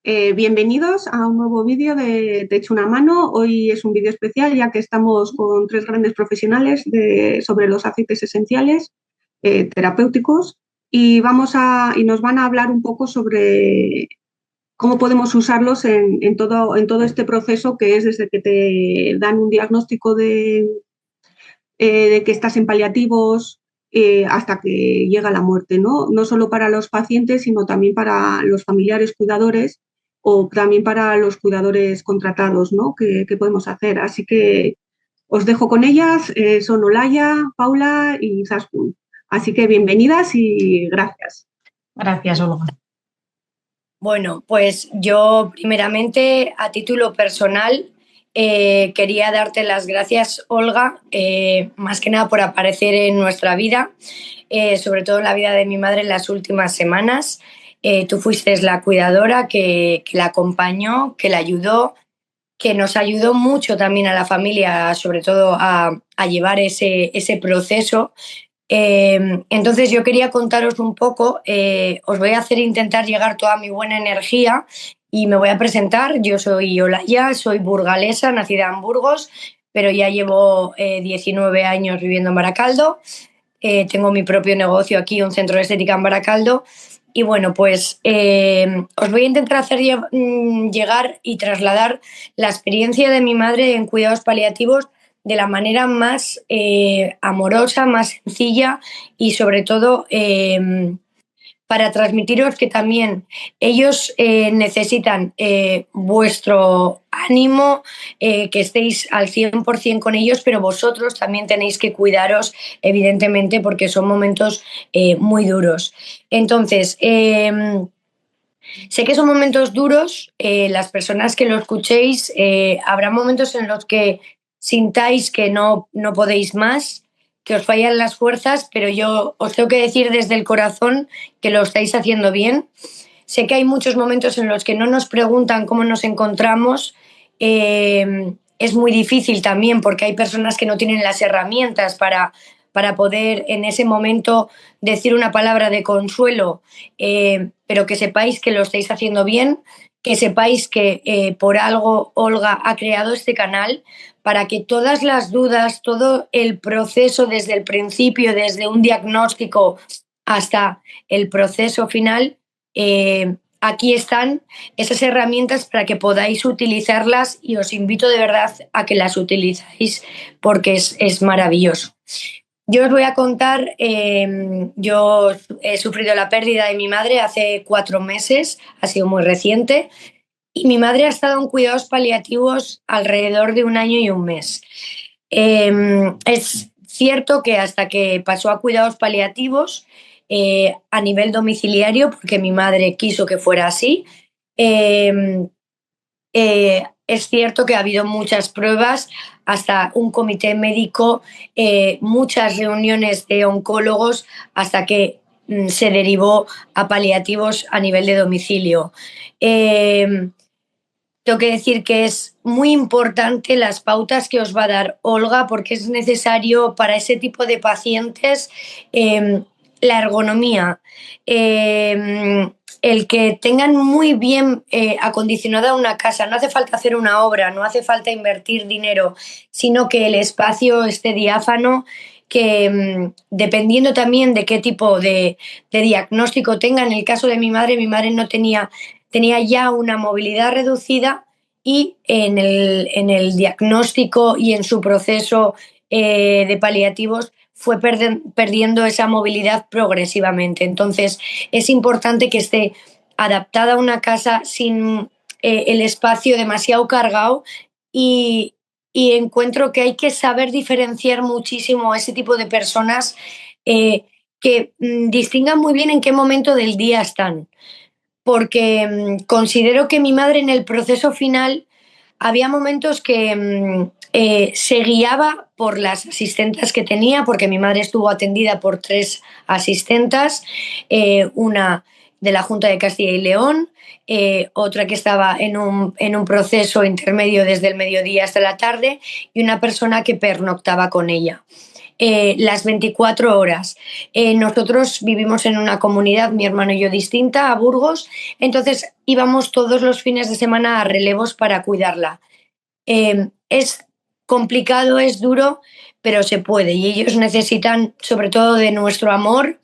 Bienvenidos a un nuevo vídeo de Te echo una mano. Hoy es un vídeo especial ya que estamos con tres grandes profesionales sobre los aceites esenciales terapéuticos y nos van a hablar un poco sobre cómo podemos usarlos en todo este proceso que es desde que te dan un diagnóstico de que estás en paliativos hasta que llega la muerte, ¿no? No solo para los pacientes, sino también para los familiares cuidadores o también para los cuidadores contratados, ¿no? ¿Qué podemos hacer? Así que os dejo con ellas, son Olaya, Paula y Zaskun. Así que bienvenidas y gracias. Gracias, Olga. Bueno, pues yo primeramente a título personal quería darte las gracias, Olga, más que nada por aparecer en nuestra vida, sobre todo en la vida de mi madre en las últimas semanas. Tú fuiste la cuidadora que la acompañó, que la ayudó, que nos ayudó mucho también a la familia, sobre todo a llevar ese proceso. Entonces yo quería contaros un poco, os voy a hacer intentar llegar toda mi buena energía y me voy a presentar. Yo soy Olaya, soy burgalesa, nacida en Burgos, pero ya llevo 19 años viviendo en Baracaldo. Tengo mi propio negocio aquí, un centro de estética en Baracaldo. Y bueno, pues os voy a intentar hacer llegar y trasladar la experiencia de mi madre en cuidados paliativos de la manera más amorosa, más sencilla y sobre todo para transmitiros que también ellos necesitan vuestro ánimo, que estéis al 100% con ellos, pero vosotros también tenéis que cuidaros, evidentemente, porque son momentos muy duros. Entonces, sé que son momentos duros, las personas que lo escuchéis, habrá momentos en los que sintáis que no podéis más, que os fallan las fuerzas, pero yo os tengo que decir desde el corazón que lo estáis haciendo bien. Sé que hay muchos momentos en los que no nos preguntan cómo nos encontramos. Es muy difícil también porque hay personas que no tienen las herramientas para poder en ese momento decir una palabra de consuelo, pero que sepáis que lo estáis haciendo bien, que sepáis que por algo Olga ha creado este canal para que todas las dudas, todo el proceso desde el principio, desde un diagnóstico hasta el proceso final, aquí están esas herramientas para que podáis utilizarlas y os invito de verdad a que las utilicéis porque es maravilloso. Yo os voy a contar, yo he sufrido la pérdida de mi madre hace 4 meses, ha sido muy reciente, y mi madre ha estado en cuidados paliativos alrededor de 1 año y 1 mes. Es cierto que hasta que pasó a cuidados paliativos a nivel domiciliario, porque mi madre quiso que fuera así, es cierto que ha habido muchas pruebas, hasta un comité médico, muchas reuniones de oncólogos, hasta que se derivó a paliativos a nivel de domicilio. Tengo que decir que es muy importante las pautas que os va a dar Olga, porque es necesario para ese tipo de pacientes la ergonomía, el que tengan muy bien acondicionada una casa. No hace falta hacer una obra, no hace falta invertir dinero, sino que el espacio esté diáfano, que dependiendo también de qué tipo de diagnóstico tenga. En el caso de mi madre no tenía ya una movilidad reducida y en el diagnóstico y en su proceso de paliativos fue perdiendo esa movilidad progresivamente. Entonces es importante que esté adaptada a una casa sin el espacio demasiado cargado y encuentro que hay que saber diferenciar muchísimo a ese tipo de personas que distingan muy bien en qué momento del día están. Porque considero que mi madre en el proceso final había momentos que se guiaba por las asistentas que tenía, porque mi madre estuvo atendida por 3 asistentas, una de la Junta de Castilla y León, otra que estaba en un proceso intermedio desde el mediodía hasta la tarde y una persona que pernoctaba con ella. Las 24 horas. Nosotros vivimos en una comunidad, mi hermano y yo, distinta, a Burgos, entonces íbamos todos los fines de semana a relevos para cuidarla. Es complicado, es duro, pero se puede y ellos necesitan sobre todo de nuestro amor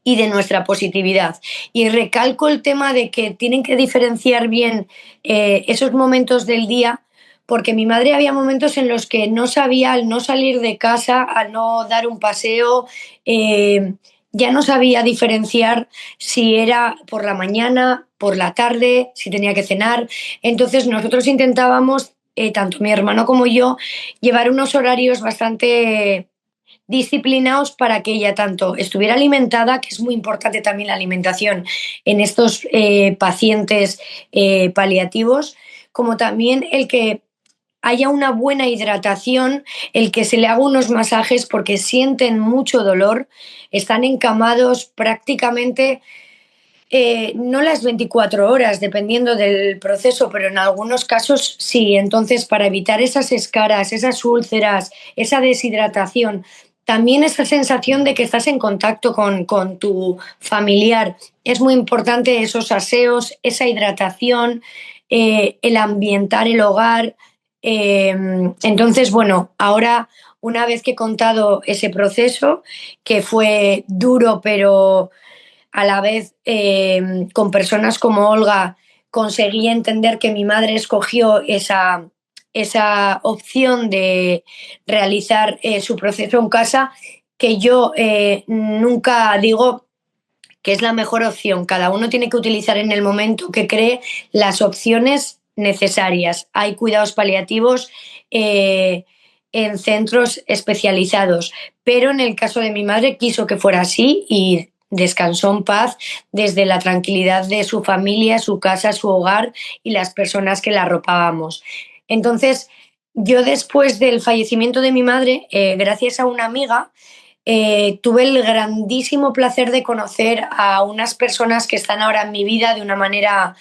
y de nuestra positividad. Y recalco el tema de que tienen que diferenciar bien esos momentos del día, porque mi madre había momentos en los que no sabía, al no salir de casa, al no dar un paseo, ya no sabía diferenciar si era por la mañana, por la tarde, si tenía que cenar. Entonces nosotros intentábamos, tanto mi hermano como yo, llevar unos horarios bastante disciplinados para que ella tanto estuviera alimentada, que es muy importante también la alimentación en estos pacientes paliativos, como también el que haya una buena hidratación, el que se le haga unos masajes porque sienten mucho dolor, están encamados prácticamente no las 24 horas, dependiendo del proceso, pero en algunos casos sí. Entonces, para evitar esas escaras, esas úlceras, esa deshidratación, también esa sensación de que estás en contacto con tu familiar, es muy importante esos aseos, esa hidratación, el ambientar el hogar. Entonces, bueno, ahora, una vez que he contado ese proceso, que fue duro, pero a la vez con personas como Olga conseguí entender que mi madre escogió esa opción de realizar su proceso en casa, que yo nunca digo que es la mejor opción. Cada uno tiene que utilizar en el momento que cree las opciones necesarias. Hay cuidados paliativos en centros especializados, pero en el caso de mi madre quiso que fuera así y descansó en paz desde la tranquilidad de su familia, su casa, su hogar y las personas que la arropábamos. Entonces, yo después del fallecimiento de mi madre, gracias a una amiga, tuve el grandísimo placer de conocer a unas personas que están ahora en mi vida de una manera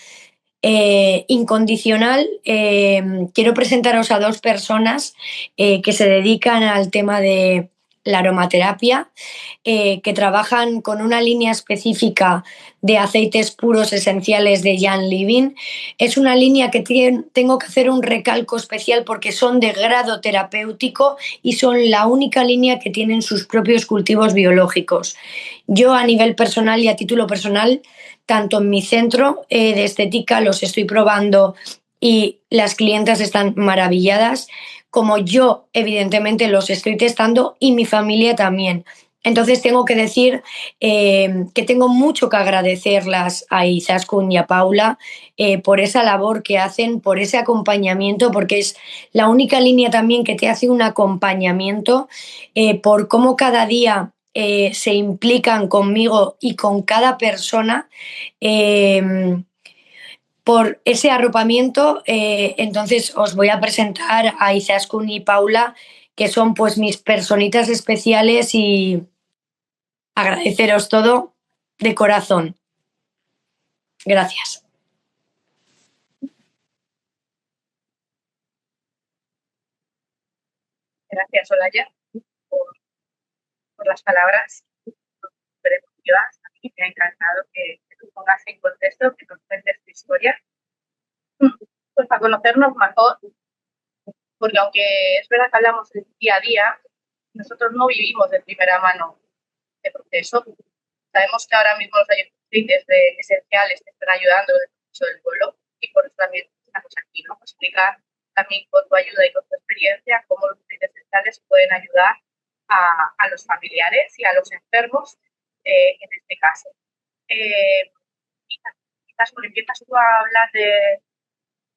incondicional. Quiero presentaros a dos personas que se dedican al tema de la aromaterapia, que trabajan con una línea específica de aceites puros esenciales de Jan Living. Es una línea que tengo que hacer un recalco especial porque son de grado terapéutico y son la única línea que tienen sus propios cultivos biológicos. Yo, a nivel personal y a título personal, tanto en mi centro de estética los estoy probando y las clientas están maravilladas, como yo evidentemente los estoy testando y mi familia también. Entonces tengo que decir que tengo mucho que agradecerlas a Izaskun y a Paula por esa labor que hacen, por ese acompañamiento, porque es la única línea también que te hace un acompañamiento, por cómo cada día se implican conmigo y con cada persona. Por ese arropamiento, entonces os voy a presentar a Izaskun y Paula, que son pues mis personitas especiales, y agradeceros todo de corazón. Gracias. Gracias, Olaya, por las palabras súper emotivas. A mí me ha encantado que tú pongas en contexto, que nos cuentes tu historia. Pues para conocernos mejor, porque aunque es verdad que hablamos del día a día, nosotros no vivimos de primera mano este proceso. Sabemos que ahora mismo los aceites esenciales te están ayudando en el proceso del duelo y por eso también estamos aquí, ¿no? Explicar también con tu ayuda y con tu experiencia cómo los aceites esenciales pueden ayudar a los familiares y a los enfermos en este caso. Quizás cuando empiezas tú a hablar de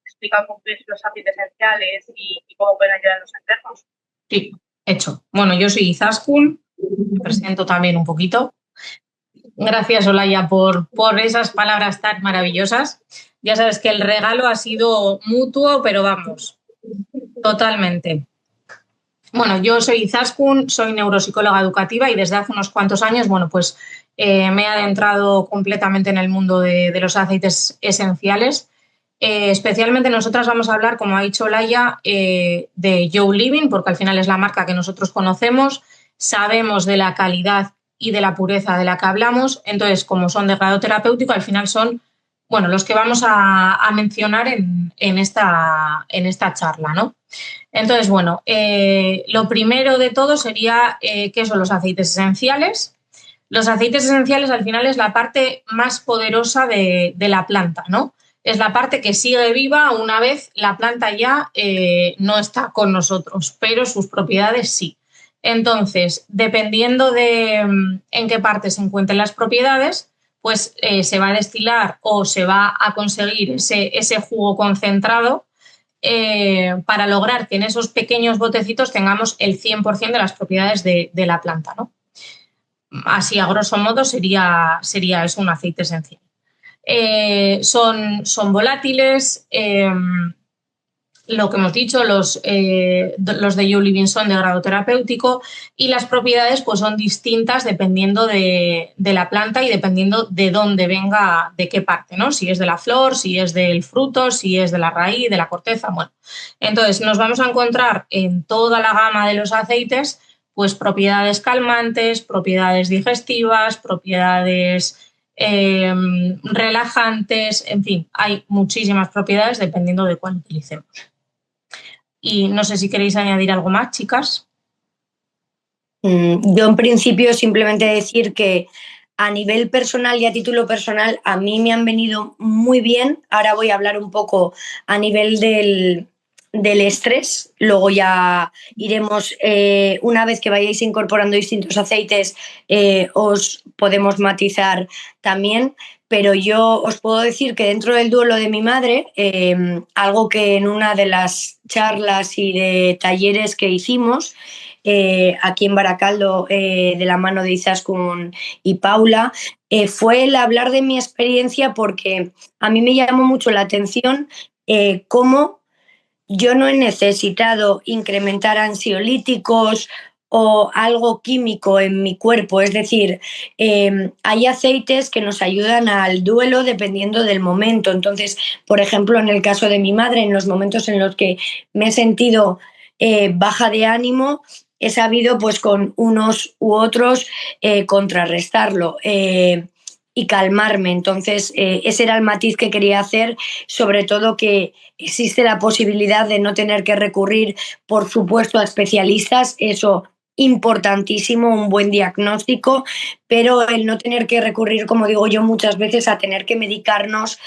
explicar cómo son los aceites esenciales y cómo pueden ayudar a los enfermos. Sí, hecho. Bueno, yo soy Izaskun, me presento también un poquito. Gracias, Olaya, por esas palabras tan maravillosas. Ya sabes que el regalo ha sido mutuo, pero vamos, totalmente. Bueno, yo soy Izaskun, soy neuropsicóloga educativa y desde hace unos cuantos años, bueno, pues me he adentrado completamente en el mundo de los aceites esenciales. Especialmente nosotras vamos a hablar, como ha dicho Laia, de Joe Living, porque al final es la marca que nosotros conocemos, sabemos de la calidad y de la pureza de la que hablamos, entonces como son de grado terapéutico, al final son los que vamos a mencionar en esta charla, ¿no? Entonces, lo primero de todo sería qué son los aceites esenciales. Los aceites esenciales al final es la parte más poderosa de la planta, ¿no? Es la parte que sigue viva una vez la planta ya no está con nosotros, pero sus propiedades sí. Entonces, dependiendo de en qué parte se encuentren las propiedades, pues se va a destilar o se va a conseguir ese jugo concentrado para lograr que en esos pequeños botecitos tengamos el 100% de las propiedades de la planta, ¿no? Así, a grosso modo, sería eso un aceite esencial. Son volátiles, lo que hemos dicho, los de Joe Living son de grado terapéutico y las propiedades pues, son distintas dependiendo de la planta y dependiendo de dónde venga, de qué parte, ¿no? Si es de la flor, si es del fruto, si es de la raíz, de la corteza, bueno. Entonces, nos vamos a encontrar en toda la gama de los aceites pues propiedades calmantes, propiedades digestivas, propiedades relajantes, en fin, hay muchísimas propiedades dependiendo de cuál utilicemos. Y no sé si queréis añadir algo más, chicas. Yo en principio simplemente decir que a nivel personal y a título personal a mí me han venido muy bien. Ahora voy a hablar un poco a nivel del estrés, luego ya iremos, una vez que vayáis incorporando distintos aceites, os podemos matizar también, pero yo os puedo decir que dentro del duelo de mi madre, algo que en una de las charlas y de talleres que hicimos, aquí en Baracaldo, de la mano de Izaskun y Paula, fue el hablar de mi experiencia, porque a mí me llamó mucho la atención cómo yo no he necesitado incrementar ansiolíticos o algo químico en mi cuerpo. Es decir, hay aceites que nos ayudan al duelo dependiendo del momento. Entonces, por ejemplo, en el caso de mi madre, en los momentos en los que me he sentido baja de ánimo, he sabido pues con unos u otros contrarrestarlo y calmarme. Entonces, ese era el matiz que quería hacer, sobre todo que existe la posibilidad de no tener que recurrir, por supuesto, a especialistas, eso importantísimo, un buen diagnóstico, pero el no tener que recurrir, como digo yo muchas veces, a tener que medicarnos,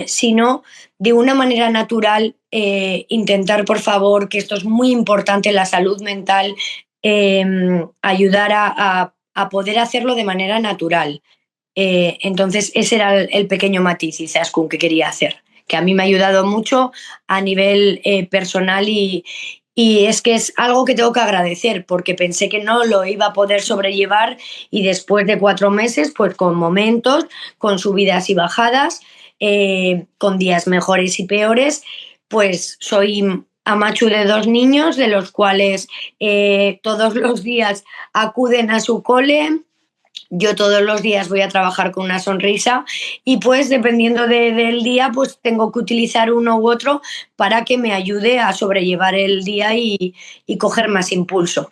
sino de una manera natural, intentar, por favor, que esto es muy importante, la salud mental, ayudar a poder hacerlo de manera natural. Entonces, ese era el pequeño matiz, Izaskun, que quería hacer, que a mí me ha ayudado mucho a nivel personal y es que es algo que tengo que agradecer, porque pensé que no lo iba a poder sobrellevar y después de 4 meses, pues con momentos, con subidas y bajadas, con días mejores y peores, pues soy amachu de 2 niños, de los cuales todos los días acuden a su cole. Yo todos los días voy a trabajar con una sonrisa y pues dependiendo del día pues tengo que utilizar uno u otro para que me ayude a sobrellevar el día y coger más impulso.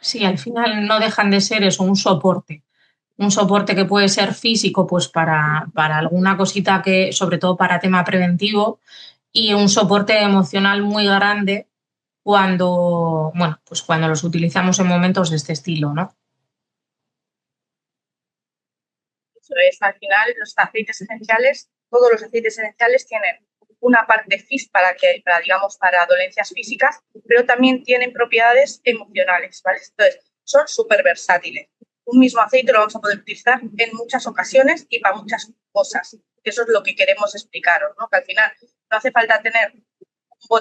Sí, al final no dejan de ser eso, un soporte que puede ser físico pues para alguna cosita que, sobre todo para tema preventivo, y un soporte emocional muy grande cuando los utilizamos en momentos de este estilo, ¿no? Eso es, al final los aceites esenciales, todos los aceites esenciales tienen una parte para dolencias físicas, pero también tienen propiedades emocionales, ¿vale? Entonces, son súper versátiles. Un mismo aceite lo vamos a poder utilizar en muchas ocasiones y para muchas cosas. Eso es lo que queremos explicaros, ¿no? Que al final no hace falta tener un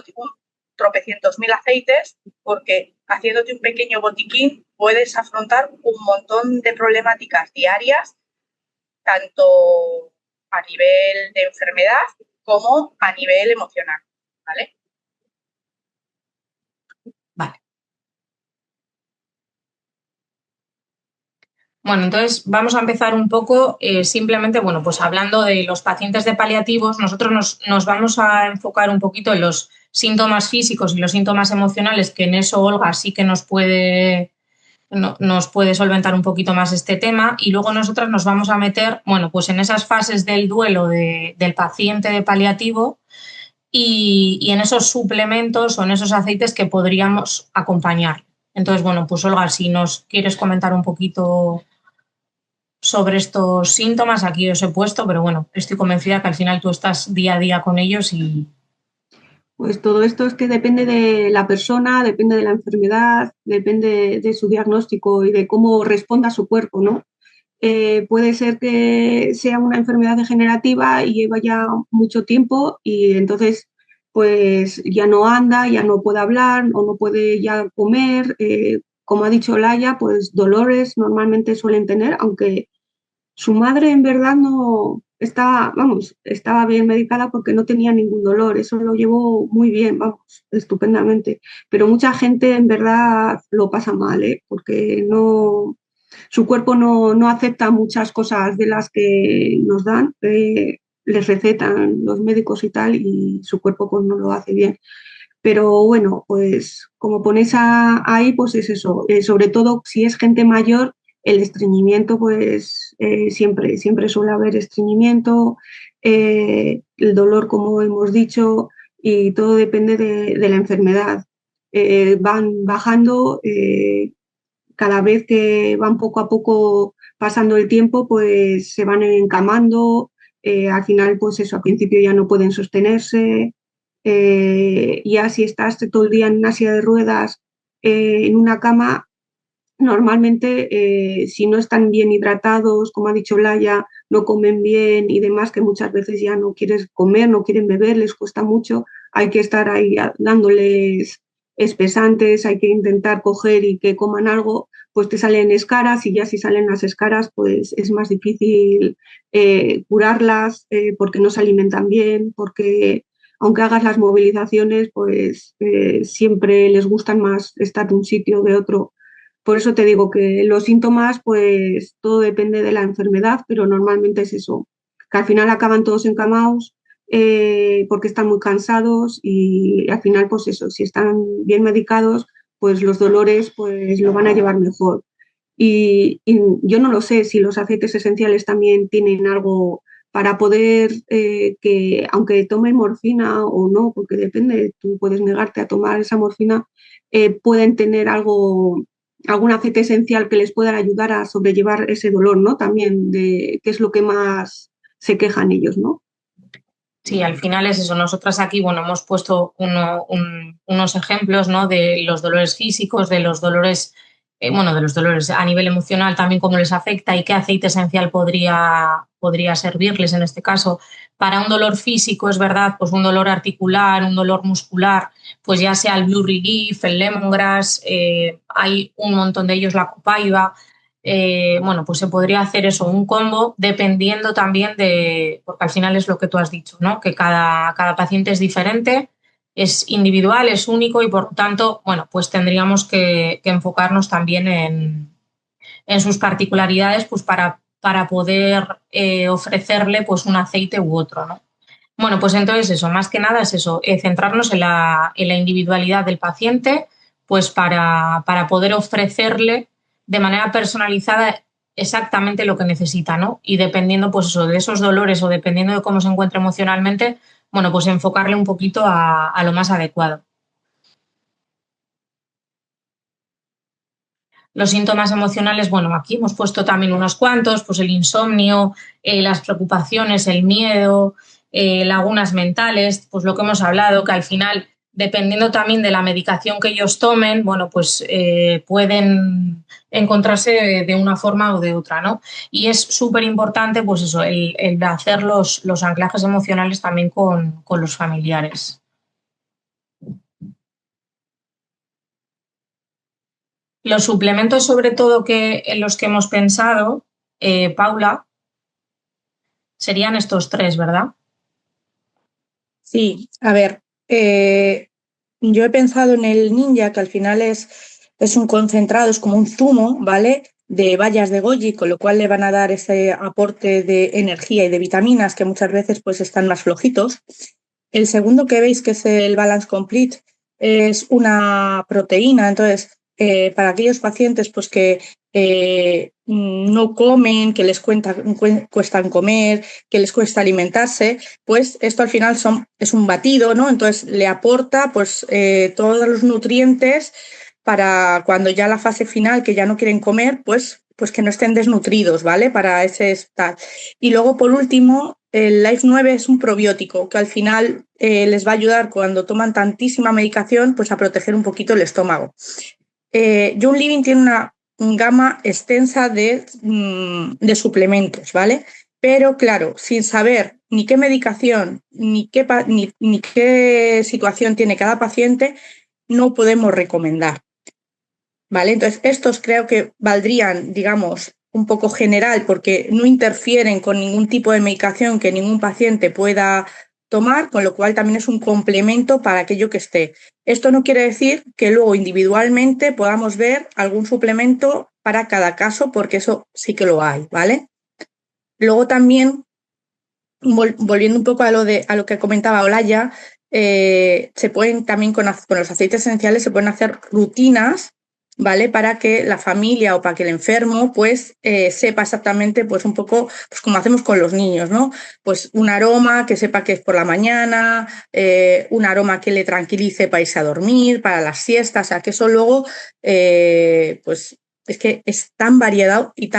tropecientos mil aceites, porque haciéndote un pequeño botiquín puedes afrontar un montón de problemáticas diarias, tanto a nivel de enfermedad como a nivel emocional, ¿vale? Vale. Bueno, entonces vamos a empezar un poco simplemente, bueno, pues hablando de los pacientes de paliativos, nosotros nos vamos a enfocar un poquito en los síntomas físicos y los síntomas emocionales, que en eso Olga sí que nos puede solventar un poquito más este tema, y luego nosotras nos vamos a meter, bueno, pues en esas fases del duelo del paciente de paliativo y en esos suplementos o en esos aceites que podríamos acompañar. Entonces, bueno, pues Olga, si nos quieres comentar un poquito sobre estos síntomas, aquí os he puesto, pero bueno, estoy convencida que al final tú estás día a día con ellos y... Pues todo esto es que depende de la persona, depende de la enfermedad, depende de su diagnóstico y de cómo responda su cuerpo, ¿no? Puede ser que sea una enfermedad degenerativa y lleva ya mucho tiempo y entonces pues ya no anda, ya no puede hablar o no puede ya comer. Como ha dicho Laia, pues dolores normalmente suelen tener, aunque su madre en verdad no estaba, vamos, estaba bien medicada porque no tenía ningún dolor, eso lo llevó muy bien, vamos, estupendamente. Pero mucha gente en verdad lo pasa mal, ¿eh? Porque no, su cuerpo no acepta muchas cosas de las que nos dan, les recetan los médicos y tal, y su cuerpo pues no lo hace bien. Pero bueno, pues como pones ahí, pues es eso. Sobre todo si es gente mayor, el estreñimiento, pues siempre suele haber estreñimiento, el dolor, como hemos dicho, y todo depende de la enfermedad. Van bajando, cada vez que van poco a poco pasando el tiempo, pues se van encamando, al final, pues eso, al principio ya no pueden sostenerse, ya si estás todo el día en una silla de ruedas, en una cama, normalmente si no están bien hidratados, como ha dicho Laia, no comen bien y demás, que muchas veces ya no quieren comer, no quieren beber, les cuesta mucho, hay que estar ahí dándoles espesantes, hay que intentar coger y que coman algo, pues te salen escaras y ya si salen las escaras, pues es más difícil curarlas porque no se alimentan bien, porque aunque hagas las movilizaciones, pues siempre les gustan más estar de un sitio o de otro. Por eso te digo que los síntomas, pues todo depende de la enfermedad, pero normalmente es eso, que al final acaban todos encamados porque están muy cansados y al final, pues eso, si están bien medicados, pues los dolores pues lo van a llevar mejor. Y yo no lo sé si los aceites esenciales también tienen algo para poder que, aunque tomen morfina o no, porque depende, tú puedes negarte a tomar esa morfina, pueden tener algo, algún aceite esencial que les pueda ayudar a sobrellevar ese dolor, ¿no? También de qué es lo que más se quejan ellos, ¿no? Sí, al final es eso. Nosotras aquí, bueno, hemos puesto unos ejemplos, ¿no? De los dolores físicos, de los dolores, bueno, de los dolores a nivel emocional también, cómo les afecta y qué aceite esencial podría servirles en este caso. Para un dolor físico, es verdad, pues un dolor articular, un dolor muscular, pues ya sea el Blue Relief, el Lemongrass, hay un montón de ellos, la Copaiba. Bueno, pues se podría hacer eso, un combo, dependiendo también de, porque al final es lo que tú has dicho, ¿no? Que cada paciente es diferente, es individual, es único y por lo tanto, bueno, pues tendríamos que enfocarnos también en sus particularidades, pues para poder ofrecerle pues un aceite u otro, ¿no? Bueno, pues entonces eso, más que nada es eso, centrarnos en la individualidad del paciente, pues para poder ofrecerle de manera personalizada exactamente lo que necesita, ¿no? Y dependiendo, pues eso, de esos dolores o dependiendo de cómo se encuentra emocionalmente, bueno, pues enfocarle un poquito a lo más adecuado. Los síntomas emocionales, bueno, aquí hemos puesto también unos cuantos, pues el insomnio, las preocupaciones, el miedo, lagunas mentales, pues lo que hemos hablado, que al final, dependiendo también de la medicación que ellos tomen, bueno, pues pueden encontrarse de una forma o de otra, ¿no? Y es súper importante, pues eso, el hacer los anclajes emocionales también con los familiares. Los suplementos, sobre todo, que en los que hemos pensado, Paula, serían estos tres, ¿verdad? Sí, a ver, yo he pensado en el Ninja, que al final es un concentrado, es como un zumo, ¿vale? de bayas de goji, con lo cual le van a dar ese aporte de energía y de vitaminas que muchas veces pues están más flojitos. El segundo que veis, que es el Balance Complete, es una proteína. Entonces, para aquellos pacientes pues que no comen, que les cuestan comer, que les cuesta alimentarse, pues esto al final es un batido, ¿no? Entonces le aporta pues todos los nutrientes para cuando ya la fase final, que ya no quieren comer, pues que no estén desnutridos, ¿vale? Para ese estar. Y luego, por último, el Life 9 es un probiótico que al final les va a ayudar cuando toman tantísima medicación, pues a proteger un poquito el estómago. Young Living tiene una gama extensa de suplementos, ¿vale? Pero claro, sin saber ni qué medicación ni qué situación tiene cada paciente, no podemos recomendar, ¿vale? Entonces, estos creo que valdrían, digamos, un poco general porque no interfieren con ningún tipo de medicación que ningún paciente pueda tomar, con lo cual también es un complemento para aquello que esté. Esto no quiere decir que luego individualmente podamos ver algún suplemento para cada caso, porque eso sí que lo hay, ¿vale? Luego también, volviendo un poco a lo que comentaba Olaya, se pueden también con los aceites esenciales se pueden hacer rutinas, ¿vale? Para que la familia o para que el enfermo pues sepa exactamente pues un poco pues como hacemos con los niños, ¿no? Pues un aroma que sepa que es por la mañana, un aroma que le tranquilice para irse a dormir, para las siestas, o sea que eso luego pues es que es tan variado y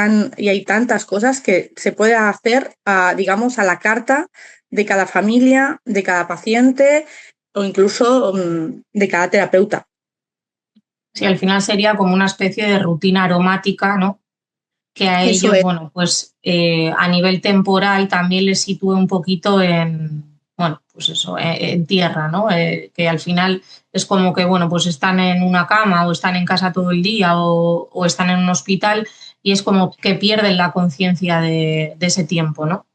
hay tantas cosas que se puede hacer digamos a la carta de cada familia, de cada paciente o incluso de cada terapeuta. Sí, al final sería como una especie de rutina aromática, ¿no? Que a ellos, bueno, pues a nivel temporal también les sitúe un poquito pues eso, en tierra, ¿no? Que al final es como que, bueno, pues están en una cama o están en casa todo el día o están en un hospital y es como que pierden la conciencia de ese tiempo, ¿no?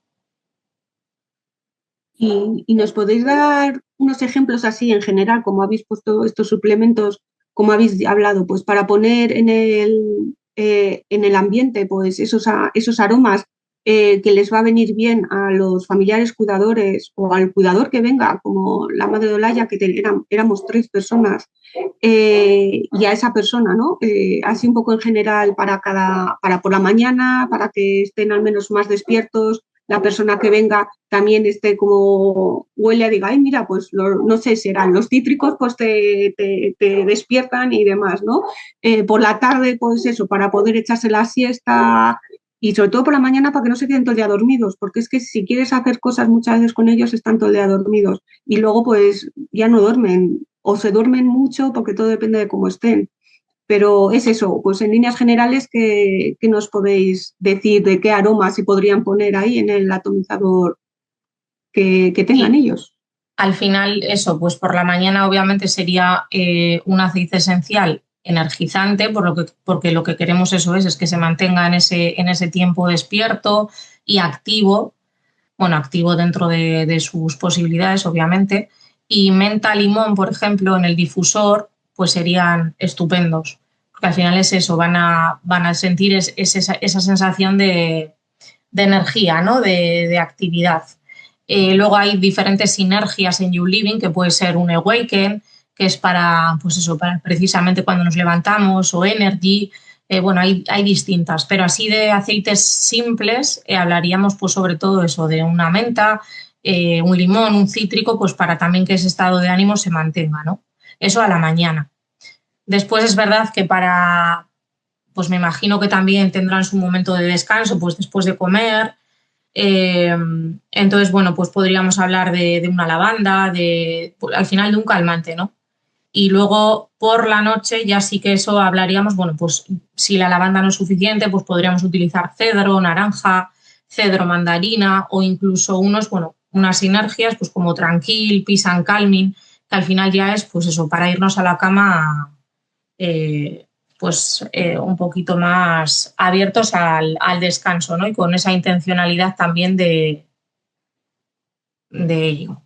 ¿Y nos podéis dar unos ejemplos así en general, como habéis puesto estos suplementos, como habéis hablado, pues para poner en el ambiente pues esos aromas que les va a venir bien a los familiares cuidadores o al cuidador que venga, como la madre de Olaya, que éramos 3 personas, y a esa persona, ¿no? Así un poco en general para por la mañana, para que estén al menos más despiertos, la persona que venga también esté como huele, diga, ay, mira, pues no sé, serán los cítricos, pues te despiertan y demás, ¿no? Por la tarde, pues eso, para poder echarse la siesta y sobre todo por la mañana para que no se queden todo el día dormidos, porque es que si quieres hacer cosas muchas veces con ellos están todo el día dormidos y luego pues ya no duermen o se duermen mucho porque todo depende de cómo estén. Pero es eso, pues en líneas generales, ¿qué nos podéis decir de qué aromas se podrían poner ahí en el atomizador que tengan ellos? Al final, eso, pues por la mañana obviamente sería un aceite esencial energizante, porque lo que queremos es que se mantenga en ese tiempo despierto y activo, bueno, activo dentro de sus posibilidades, obviamente. Y menta, limón, por ejemplo, en el difusor, pues serían estupendos. Porque al final es eso, van a sentir esa sensación de energía, ¿no? De actividad. Luego hay diferentes sinergias en You Living, que puede ser un Awaken, que es para, pues eso, para precisamente cuando nos levantamos, o Energy. Bueno, hay distintas, pero así de aceites simples hablaríamos pues sobre todo eso, de una menta, un limón, un cítrico, pues para también que ese estado de ánimo se mantenga, ¿no? Eso a la mañana. Después es verdad que pues me imagino que también tendrán su momento de descanso, pues después de comer. Entonces, bueno, pues podríamos hablar de una lavanda, al final de un calmante, ¿no? Y luego por la noche ya sí que eso hablaríamos, bueno, pues si la lavanda no es suficiente, pues podríamos utilizar cedro, naranja, cedro, mandarina o incluso unas sinergias pues como Tranquil, Peace and Calming, que al final ya es pues eso, para irnos a la cama un poquito más abiertos al descanso, ¿no? Y con esa intencionalidad también de ello.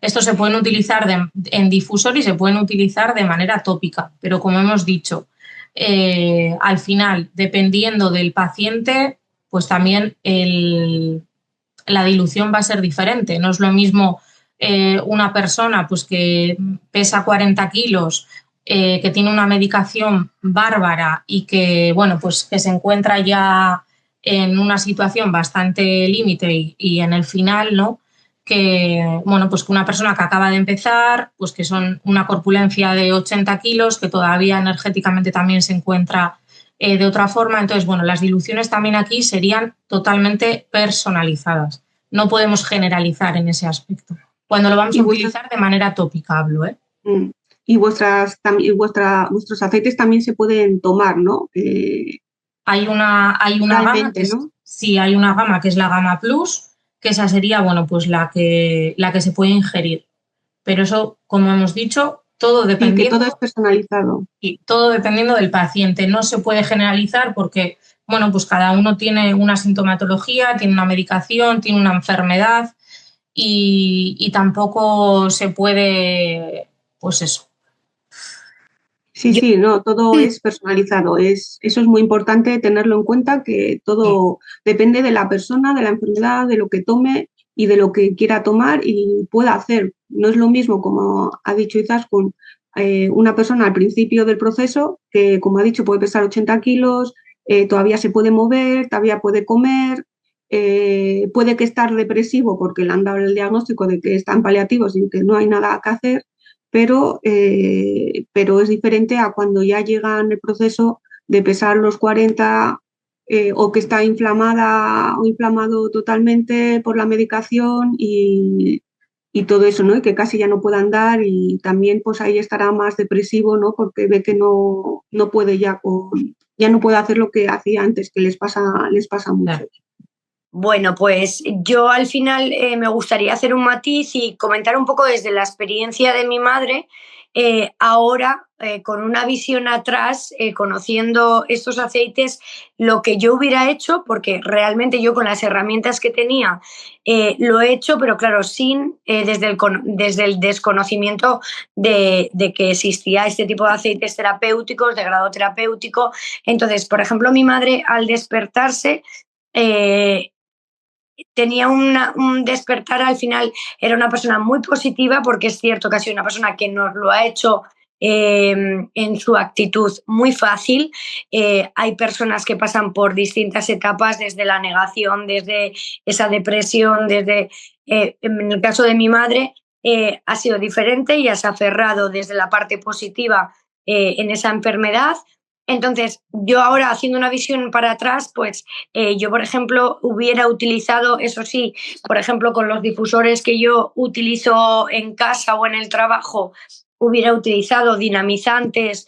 Estos se pueden utilizar en difusor y se pueden utilizar de manera tópica, pero como hemos dicho, al final, dependiendo del paciente, pues también la dilución va a ser diferente. No es lo mismo una persona pues, que pesa 40 kilos, que tiene una medicación bárbara y que, bueno, pues que se encuentra ya en una situación bastante límite y en el final, ¿no? Que, bueno, pues que una persona que acaba de empezar, pues que son una corpulencia de 80 kilos, que todavía energéticamente también se encuentra de otra forma. Entonces, bueno, las diluciones también aquí serían totalmente personalizadas. No podemos generalizar en ese aspecto. Cuando lo vamos a utilizar de manera tópica, hablo, ¿eh? Y vuestros aceites también se pueden tomar, ¿no? Hay una gama que ¿no? Sí, hay una gama que es la gama Plus, que esa sería, bueno, pues la que se puede ingerir. Pero eso, como hemos dicho, todo dependiendo. Sí, que todo es personalizado. Y todo dependiendo del paciente. No se puede generalizar porque, bueno, pues cada uno tiene una sintomatología, tiene una medicación, tiene una enfermedad y tampoco se puede, pues eso. Sí, no, todo es personalizado. Eso es muy importante tenerlo en cuenta, que todo depende de la persona, de la enfermedad, de lo que tome y de lo que quiera tomar y pueda hacer. No es lo mismo, como ha dicho Izaskun, una persona al principio del proceso, que como ha dicho puede pesar 80 kilos, todavía se puede mover, todavía puede comer, puede que estar depresivo porque le han dado el diagnóstico de que está en paliativos y que no hay nada que hacer, pero es diferente a cuando ya llega en el proceso de pesar los 40 o que está inflamada o inflamado totalmente por la medicación y todo eso, ¿no? Y que casi ya no puede andar y también pues ahí estará más depresivo, ¿no? Porque ve que no puede ya no puede hacer lo que hacía antes, que les pasa mucho. Bueno, pues yo al final me gustaría hacer un matiz y comentar un poco desde la experiencia de mi madre, ahora con una visión atrás, conociendo estos aceites, lo que yo hubiera hecho, porque realmente yo con las herramientas que tenía lo he hecho, pero claro, desde el desconocimiento de que existía este tipo de aceites terapéuticos, de grado terapéutico. Entonces, por ejemplo, mi madre al despertarse, tenía un despertar, al final era una persona muy positiva, porque es cierto que ha sido una persona que nos lo ha hecho en su actitud muy fácil. Hay personas que pasan por distintas etapas, desde la negación, desde esa depresión, en el caso de mi madre ha sido diferente y se ha aferrado desde la parte positiva en esa enfermedad. Entonces, yo ahora haciendo una visión para atrás, pues yo, por ejemplo, hubiera utilizado, eso sí, por ejemplo, con los difusores que yo utilizo en casa o en el trabajo, hubiera utilizado dinamizantes,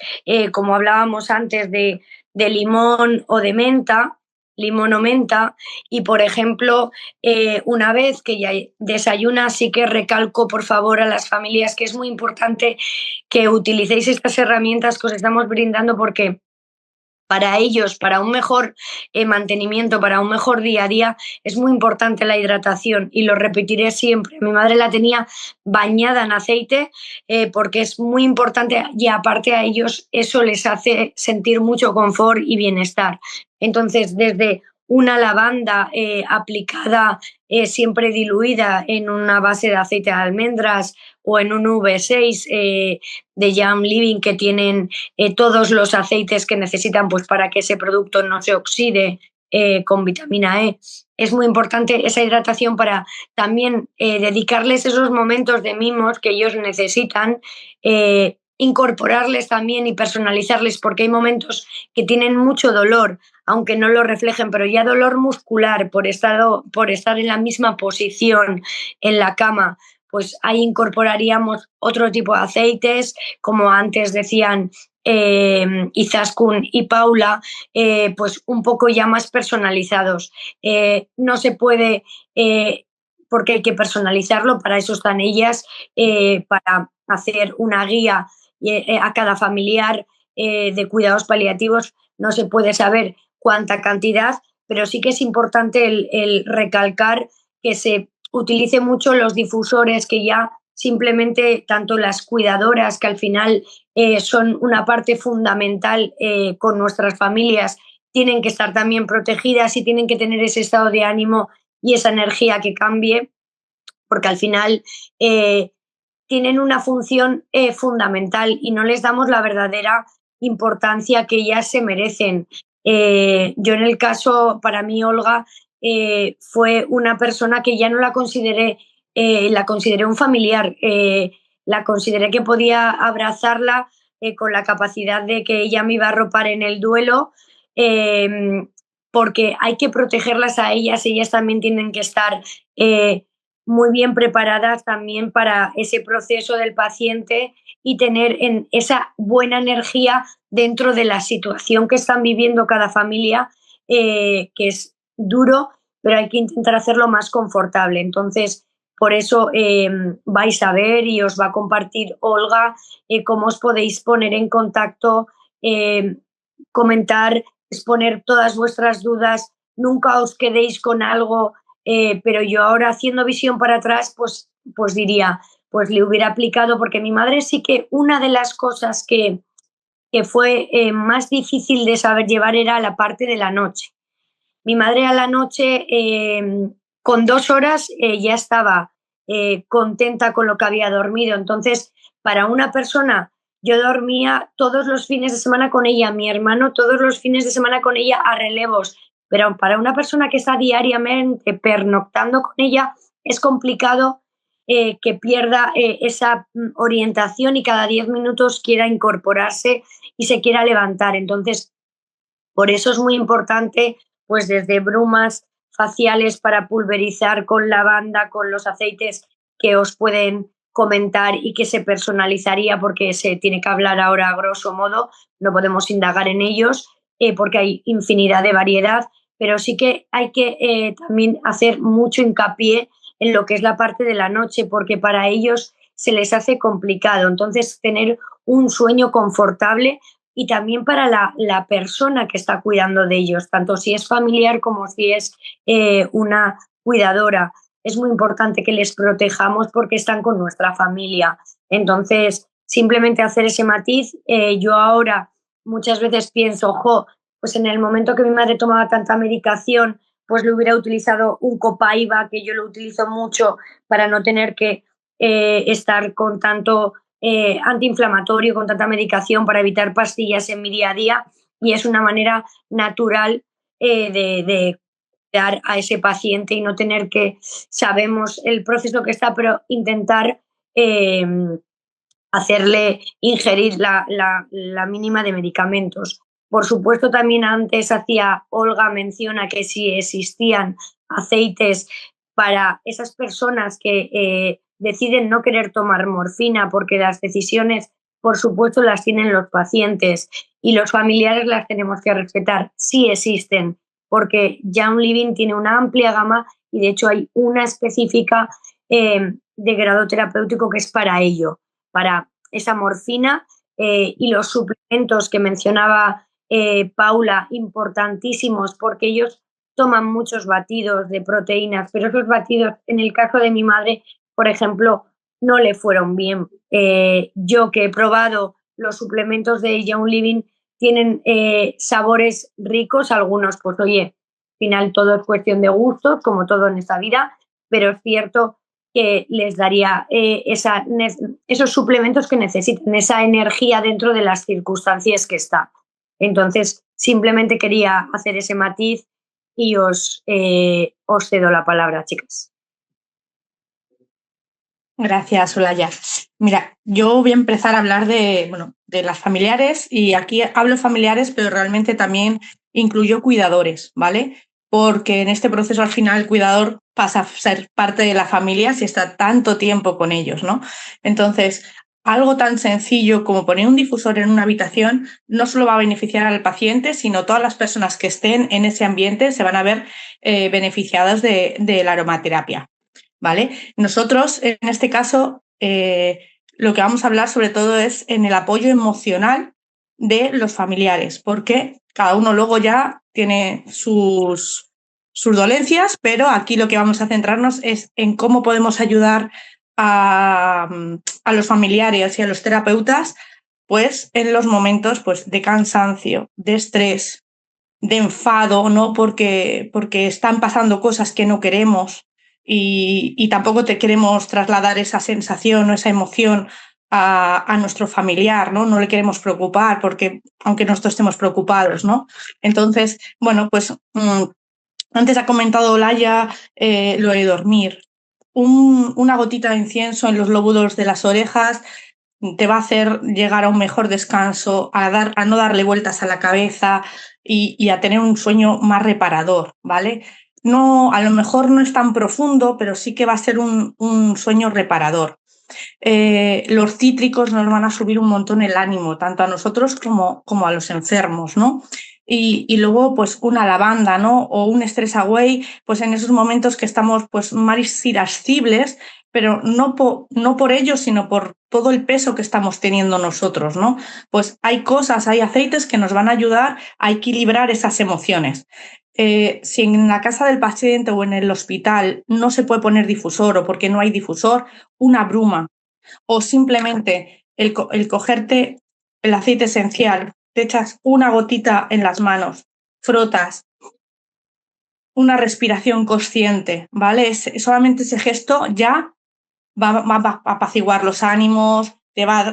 como hablábamos antes, de limón o de menta, limón o menta. Y, por ejemplo, una vez que ya desayuna, sí que recalco, por favor, a las familias que es muy importante que utilicéis estas herramientas que os estamos brindando, porque para ellos, para un mejor mantenimiento, para un mejor día a día, es muy importante la hidratación, y lo repetiré siempre. Mi madre la tenía bañada en aceite porque es muy importante, y aparte a ellos eso les hace sentir mucho confort y bienestar. Entonces, desde una lavanda aplicada, siempre diluida en una base de aceite de almendras, o en un V6 de Jam Living, que tienen todos los aceites que necesitan pues para que ese producto no se oxide, con vitamina E. Es muy importante esa hidratación para también dedicarles esos momentos de mimos que ellos necesitan, incorporarles también y personalizarles, porque hay momentos que tienen mucho dolor, aunque no lo reflejen, pero ya dolor muscular por estar en la misma posición en la cama. Pues ahí incorporaríamos otro tipo de aceites, como antes decían Izaskun y Paula, pues un poco ya más personalizados. No se puede, porque hay que personalizarlo, para eso están ellas, para hacer una guía a cada familiar de cuidados paliativos. No se puede saber cuánta cantidad, pero sí que es importante el recalcar que se utilice mucho los difusores que ya simplemente tanto las cuidadoras, que al final son una parte fundamental con nuestras familias, tienen que estar también protegidas y tienen que tener ese estado de ánimo y esa energía que cambie, porque al final tienen una función fundamental y no les damos la verdadera importancia que ellas se merecen. Yo en el caso, para mí, Olga fue una persona que ya no la consideré un familiar, la consideré que podía abrazarla con la capacidad de que ella me iba a arropar en el duelo, porque hay que protegerlas a ellas también tienen que estar muy bien preparadas también para ese proceso del paciente y tener esa buena energía dentro de la situación que están viviendo cada familia, que es duro, pero hay que intentar hacerlo más confortable. Entonces, por eso vais a ver y os va a compartir Olga cómo os podéis poner en contacto, comentar, exponer todas vuestras dudas, nunca os quedéis con algo, pero yo ahora haciendo visión para atrás, pues diría, pues le hubiera aplicado, porque mi madre sí que una de las cosas que fue más difícil de saber llevar era la parte de la noche. Mi madre a la noche, con 2 horas, ya estaba contenta con lo que había dormido. Entonces, para una persona, yo dormía todos los fines de semana con ella, mi hermano todos los fines de semana con ella a relevos. Pero para una persona que está diariamente pernoctando con ella, es complicado que pierda esa orientación y cada 10 minutos quiera incorporarse y se quiera levantar. Entonces, por eso es muy importante, pues desde brumas faciales para pulverizar con lavanda, con los aceites que os pueden comentar y que se personalizaría, porque se tiene que hablar ahora a grosso modo, no podemos indagar en ellos porque hay infinidad de variedad, pero sí que hay que también hacer mucho hincapié en lo que es la parte de la noche, porque para ellos se les hace complicado. Entonces, tener un sueño confortable y también para la persona que está cuidando de ellos, tanto si es familiar como si es una cuidadora. Es muy importante que les protejamos porque están con nuestra familia. Entonces, simplemente hacer ese matiz. Yo ahora muchas veces pienso, pues en el momento que mi madre tomaba tanta medicación, pues le hubiera utilizado un Copaiba, que yo lo utilizo mucho para no tener que estar con tanto antiinflamatorio, con tanta medicación, para evitar pastillas en mi día a día, y es una manera natural de dar a ese paciente y no tener que, sabemos el proceso que está, pero intentar hacerle ingerir la mínima de medicamentos. Por supuesto, también antes hacía Olga mención a que si existían aceites para esas personas que deciden no querer tomar morfina, porque las decisiones, por supuesto, las tienen los pacientes y los familiares las tenemos que respetar. Sí existen, porque Young Living tiene una amplia gama y de hecho hay una específica de grado terapéutico que es para ello, para esa morfina, y los suplementos que mencionaba Paula, importantísimos, porque ellos toman muchos batidos de proteínas, pero esos batidos, en el caso de mi madre, por ejemplo, no le fueron bien. Yo que he probado los suplementos de Young Living, tienen sabores ricos, algunos, pues oye, al final todo es cuestión de gustos, como todo en esta vida, pero es cierto que les daría esos suplementos que necesitan, esa energía dentro de las circunstancias que está. Entonces, simplemente quería hacer ese matiz y os cedo la palabra, chicas. Gracias, Olaya. Mira, yo voy a empezar a hablar de las familiares, y aquí hablo familiares, pero realmente también incluyo cuidadores, ¿vale? Porque en este proceso al final el cuidador pasa a ser parte de la familia si está tanto tiempo con ellos, ¿no? Entonces, algo tan sencillo como poner un difusor en una habitación no solo va a beneficiar al paciente, sino todas las personas que estén en ese ambiente se van a ver beneficiadas de la aromaterapia, ¿vale? Nosotros, en este caso, lo que vamos a hablar sobre todo es en el apoyo emocional de los familiares, porque cada uno luego ya tiene sus dolencias, pero aquí lo que vamos a centrarnos es en cómo podemos ayudar a los familiares y a los terapeutas, pues en los momentos pues, de cansancio, de estrés, de enfado, ¿no? Porque están pasando cosas que no queremos y tampoco te queremos trasladar esa sensación o esa emoción a nuestro familiar, ¿no? No le queremos preocupar porque, aunque nosotros estemos preocupados, ¿no? Entonces, bueno, pues antes ha comentado Olaya lo de dormir. Una gotita de incienso en los lóbulos de las orejas te va a hacer llegar a un mejor descanso, a no darle vueltas a la cabeza y a tener un sueño más reparador, ¿vale? No, a lo mejor no es tan profundo, pero sí que va a ser un sueño reparador. Los cítricos nos van a subir un montón el ánimo, tanto a nosotros como a los enfermos, ¿no? Y luego, pues, una lavanda, ¿no? O un stress away, pues en esos momentos que estamos pues más irascibles, pero no por ello, sino por todo el peso que estamos teniendo nosotros, ¿no? Pues hay cosas, hay aceites que nos van a ayudar a equilibrar esas emociones. Si en la casa del paciente o en el hospital no se puede poner difusor o porque no hay difusor, una bruma o simplemente el cogerte el aceite esencial, te echas una gotita en las manos, frotas, una respiración consciente, ¿vale? Solamente ese gesto ya va a apaciguar los ánimos,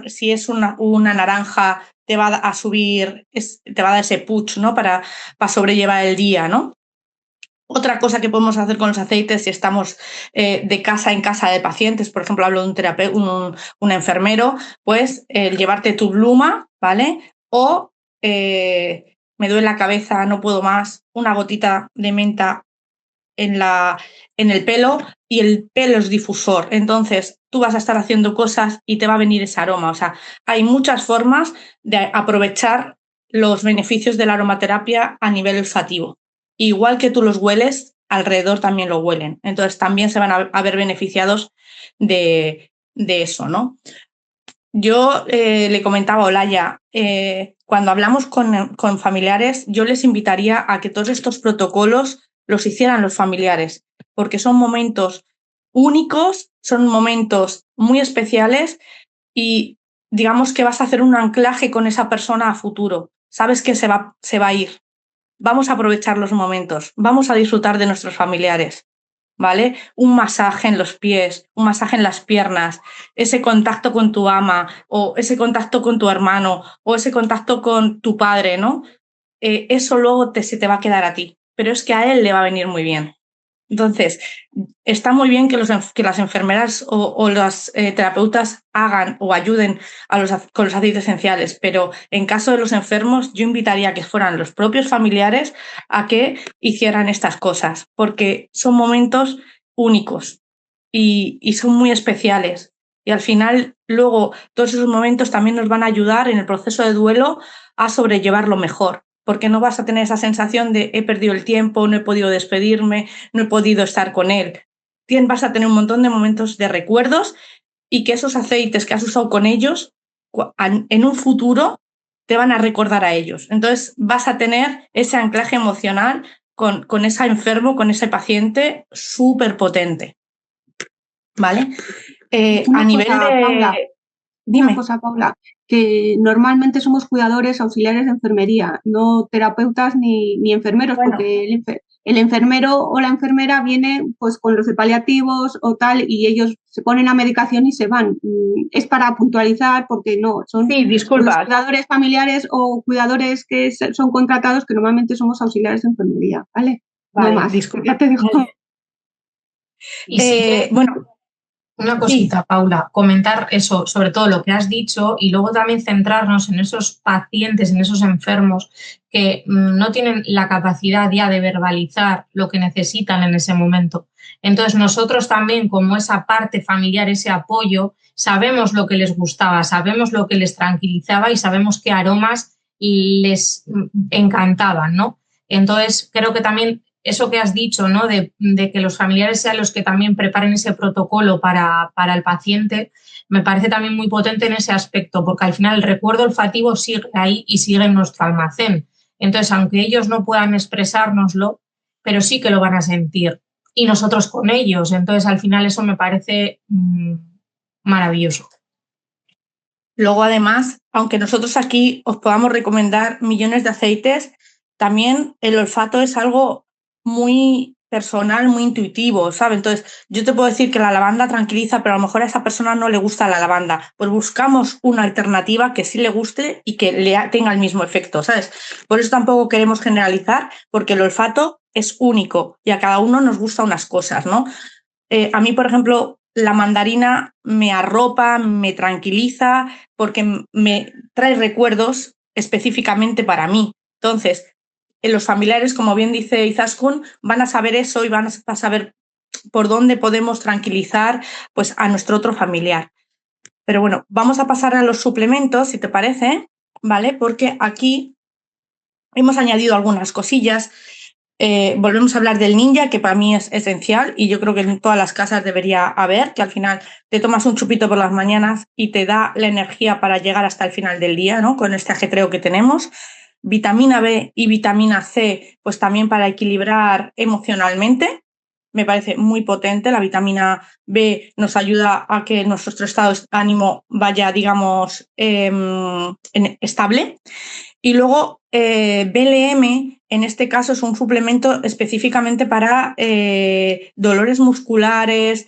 si es una naranja, te va a subir, te va a dar ese push, ¿no? Para sobrellevar el día, ¿no? Otra cosa que podemos hacer con los aceites si estamos de casa en casa de pacientes, por ejemplo, hablo de un terapeuta, un enfermero, pues llevarte tu pluma, ¿vale? O me duele la cabeza, no puedo más, una gotita de menta en el pelo y el pelo es difusor. Entonces tú vas a estar haciendo cosas y te va a venir ese aroma. O sea, hay muchas formas de aprovechar los beneficios de la aromaterapia a nivel olfativo. Igual que tú los hueles, alrededor también lo huelen. Entonces también se van a ver beneficiados de eso, ¿no? Yo le comentaba a Olaya, cuando hablamos con familiares, yo les invitaría a que todos estos protocolos los hicieran los familiares, porque son momentos únicos, son momentos muy especiales y digamos que vas a hacer un anclaje con esa persona a futuro. Sabes que se va a ir. Vamos a aprovechar los momentos, vamos a disfrutar de nuestros familiares, ¿vale? Un masaje en los pies, un masaje en las piernas, ese contacto con tu ama o ese contacto con tu hermano o ese contacto con tu padre, ¿no? Eso luego se te va a quedar a ti, pero es que a él le va a venir muy bien. Entonces, está muy bien que las enfermeras o los terapeutas hagan o ayuden con los aceites esenciales, pero en caso de los enfermos, yo invitaría a que fueran los propios familiares a que hicieran estas cosas, porque son momentos únicos y son muy especiales. Y al final, luego, todos esos momentos también nos van a ayudar en el proceso de duelo a sobrellevarlo mejor, porque no vas a tener esa sensación de he perdido el tiempo, no he podido despedirme, no he podido estar con él. Vas a tener un montón de momentos de recuerdos y que esos aceites que has usado con ellos, en un futuro, te van a recordar a ellos. Entonces vas a tener ese anclaje emocional con ese enfermo, con ese paciente súper potente. ¿Vale? A nivel de... Paula, Dime. Una cosa, Paula, que normalmente somos cuidadores auxiliares de enfermería, no terapeutas ni enfermeros, bueno, porque el enfermero o la enfermera viene pues con los de paliativos o tal y ellos se ponen a medicación y se van. Es para puntualizar porque no, son los cuidadores familiares o cuidadores que son contratados que normalmente somos auxiliares de enfermería, ¿vale? No más, disculpa. Ya te digo. Y bueno, una cosita, sí. Paula, comentar eso, sobre todo lo que has dicho y luego también centrarnos en esos pacientes, en esos enfermos que no tienen la capacidad ya de verbalizar lo que necesitan en ese momento. Entonces nosotros también, como esa parte familiar, ese apoyo, sabemos lo que les gustaba, sabemos lo que les tranquilizaba y sabemos qué aromas les encantaban, ¿no? Entonces creo que también eso que has dicho, ¿no? De que los familiares sean los que también preparen ese protocolo para el paciente, me parece también muy potente en ese aspecto, porque al final el recuerdo olfativo sigue ahí y sigue en nuestro almacén. Entonces, aunque ellos no puedan expresárnoslo, pero sí que lo van a sentir. Y nosotros con ellos. Entonces, al final eso me parece maravilloso. Luego, además, aunque nosotros aquí os podamos recomendar millones de aceites, también el olfato es algo muy personal, muy intuitivo, ¿sabes? Entonces, yo te puedo decir que la lavanda tranquiliza, pero a lo mejor a esa persona no le gusta la lavanda. Pues buscamos una alternativa que sí le guste y que tenga el mismo efecto, ¿sabes? Por eso tampoco queremos generalizar, porque el olfato es único y a cada uno nos gusta unas cosas, ¿no? A mí, por ejemplo, la mandarina me arropa, me tranquiliza, porque me trae recuerdos específicamente para mí. Entonces, los familiares, como bien dice Izaskun, van a saber eso y van a saber por dónde podemos tranquilizar pues, a nuestro otro familiar. Pero bueno, vamos a pasar a los suplementos, si te parece, ¿vale? Porque aquí hemos añadido algunas cosillas. Volvemos a hablar del ninja, que para mí es esencial y yo creo que en todas las casas debería haber, que al final te tomas un chupito por las mañanas y te da la energía para llegar hasta el final del día, ¿no? Con este ajetreo que tenemos. Vitamina B y vitamina C, pues también para equilibrar emocionalmente. Me parece muy potente. La vitamina B nos ayuda a que nuestro estado de ánimo vaya, digamos, estable. Y luego BLM, en este caso, es un suplemento específicamente para dolores musculares,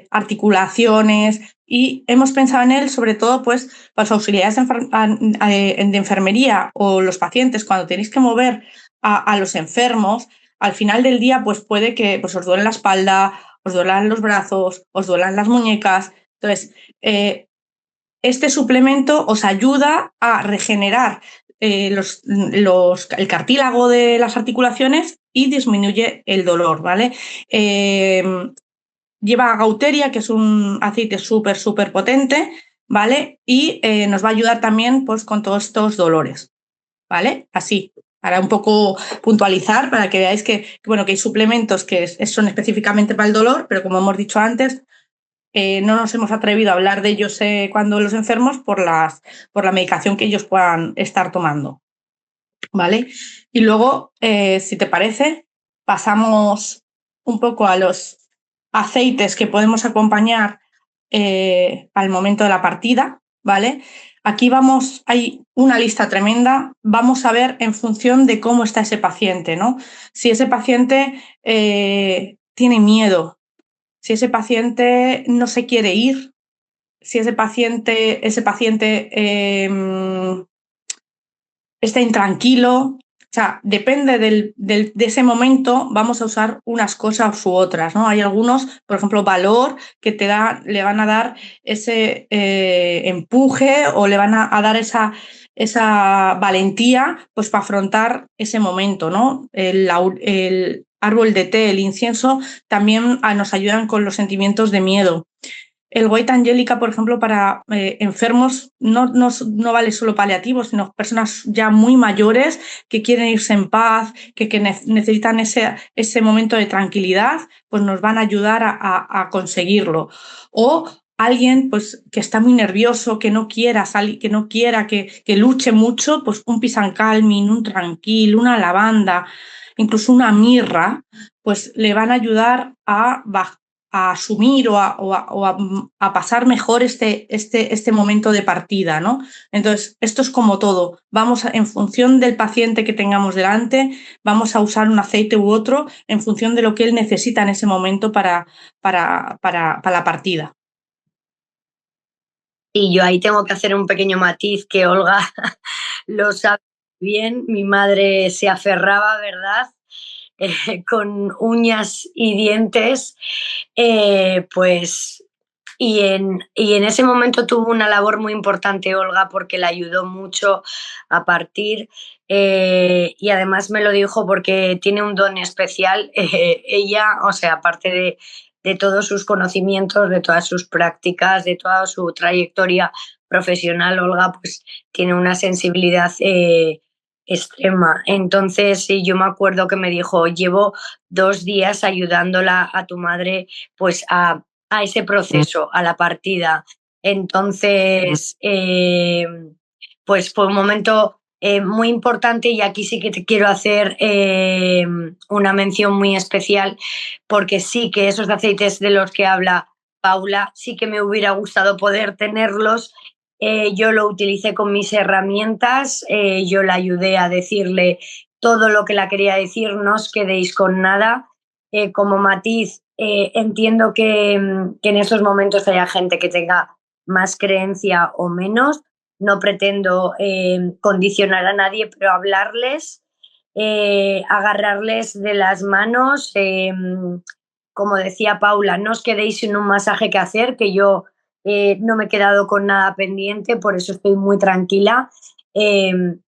articulaciones, y hemos pensado en él sobre todo pues, para los auxiliares de enfermería o los pacientes cuando tenéis que mover a los enfermos. Al final del día pues puede que pues, os duele la espalda, os duelan los brazos, os duelan las muñecas. Entonces, este suplemento os ayuda a regenerar el cartílago de las articulaciones y disminuye el dolor, ¿vale? Lleva Gauteria, que es un aceite súper potente, ¿vale? Y nos va a ayudar también pues, con todos estos dolores, ¿vale? Así, para un poco puntualizar, para que veáis que hay suplementos que son específicamente para el dolor, pero como hemos dicho antes, no nos hemos atrevido a hablar de ellos cuando los enfermos por la medicación que ellos puedan estar tomando, ¿vale? Y luego, si te parece, pasamos un poco a los aceites que podemos acompañar al momento de la partida, ¿vale? Aquí hay una lista tremenda, vamos a ver en función de cómo está ese paciente, ¿no? Si ese paciente tiene miedo, si ese paciente no se quiere ir, si ese paciente está intranquilo. O sea, depende de ese momento, vamos a usar unas cosas u otras, ¿no? Hay algunos, por ejemplo, valor, que le van a dar ese empuje o le van a dar esa valentía pues, para afrontar ese momento, ¿no? El árbol de té, el incienso, también nos ayudan con los sentimientos de miedo. El White Angelica, por ejemplo, para enfermos no vale solo paliativos, sino personas ya muy mayores que quieren irse en paz, que necesitan ese momento de tranquilidad, pues nos van a ayudar a conseguirlo. O alguien pues, que está muy nervioso, que no quiera salir, que luche mucho, pues un Pisancalmin, un Tranquil, una lavanda, incluso una mirra, pues le van a ayudar a asumir o a pasar mejor este momento de partida, ¿no? Entonces, esto es como todo. En función del paciente que tengamos delante, vamos a usar un aceite u otro en función de lo que él necesita en ese momento para la partida. Y yo ahí tengo que hacer un pequeño matiz que Olga lo sabe bien. Mi madre se aferraba, ¿verdad? Con uñas y dientes, pues, y en ese momento tuvo una labor muy importante Olga porque la ayudó mucho a partir y además me lo dijo porque tiene un don especial. Ella, o sea, aparte de todos sus conocimientos, de todas sus prácticas, de toda su trayectoria profesional, Olga, pues tiene una sensibilidad extrema. Entonces yo me acuerdo que me dijo, llevo 2 días ayudándola a tu madre pues a ese proceso, a la partida. Entonces pues fue un momento muy importante y aquí sí que te quiero hacer una mención muy especial porque sí que esos aceites de los que habla Paula, sí que me hubiera gustado poder tenerlos. Yo lo utilicé con mis herramientas, yo la ayudé a decirle todo lo que la quería decir, no os quedéis con nada. Como matiz, entiendo que en esos momentos haya gente que tenga más creencia o menos. No pretendo condicionar a nadie, pero hablarles, agarrarles de las manos. Como decía Paula, no os quedéis sin un masaje que hacer, que yo no me he quedado con nada pendiente, por eso estoy muy tranquila,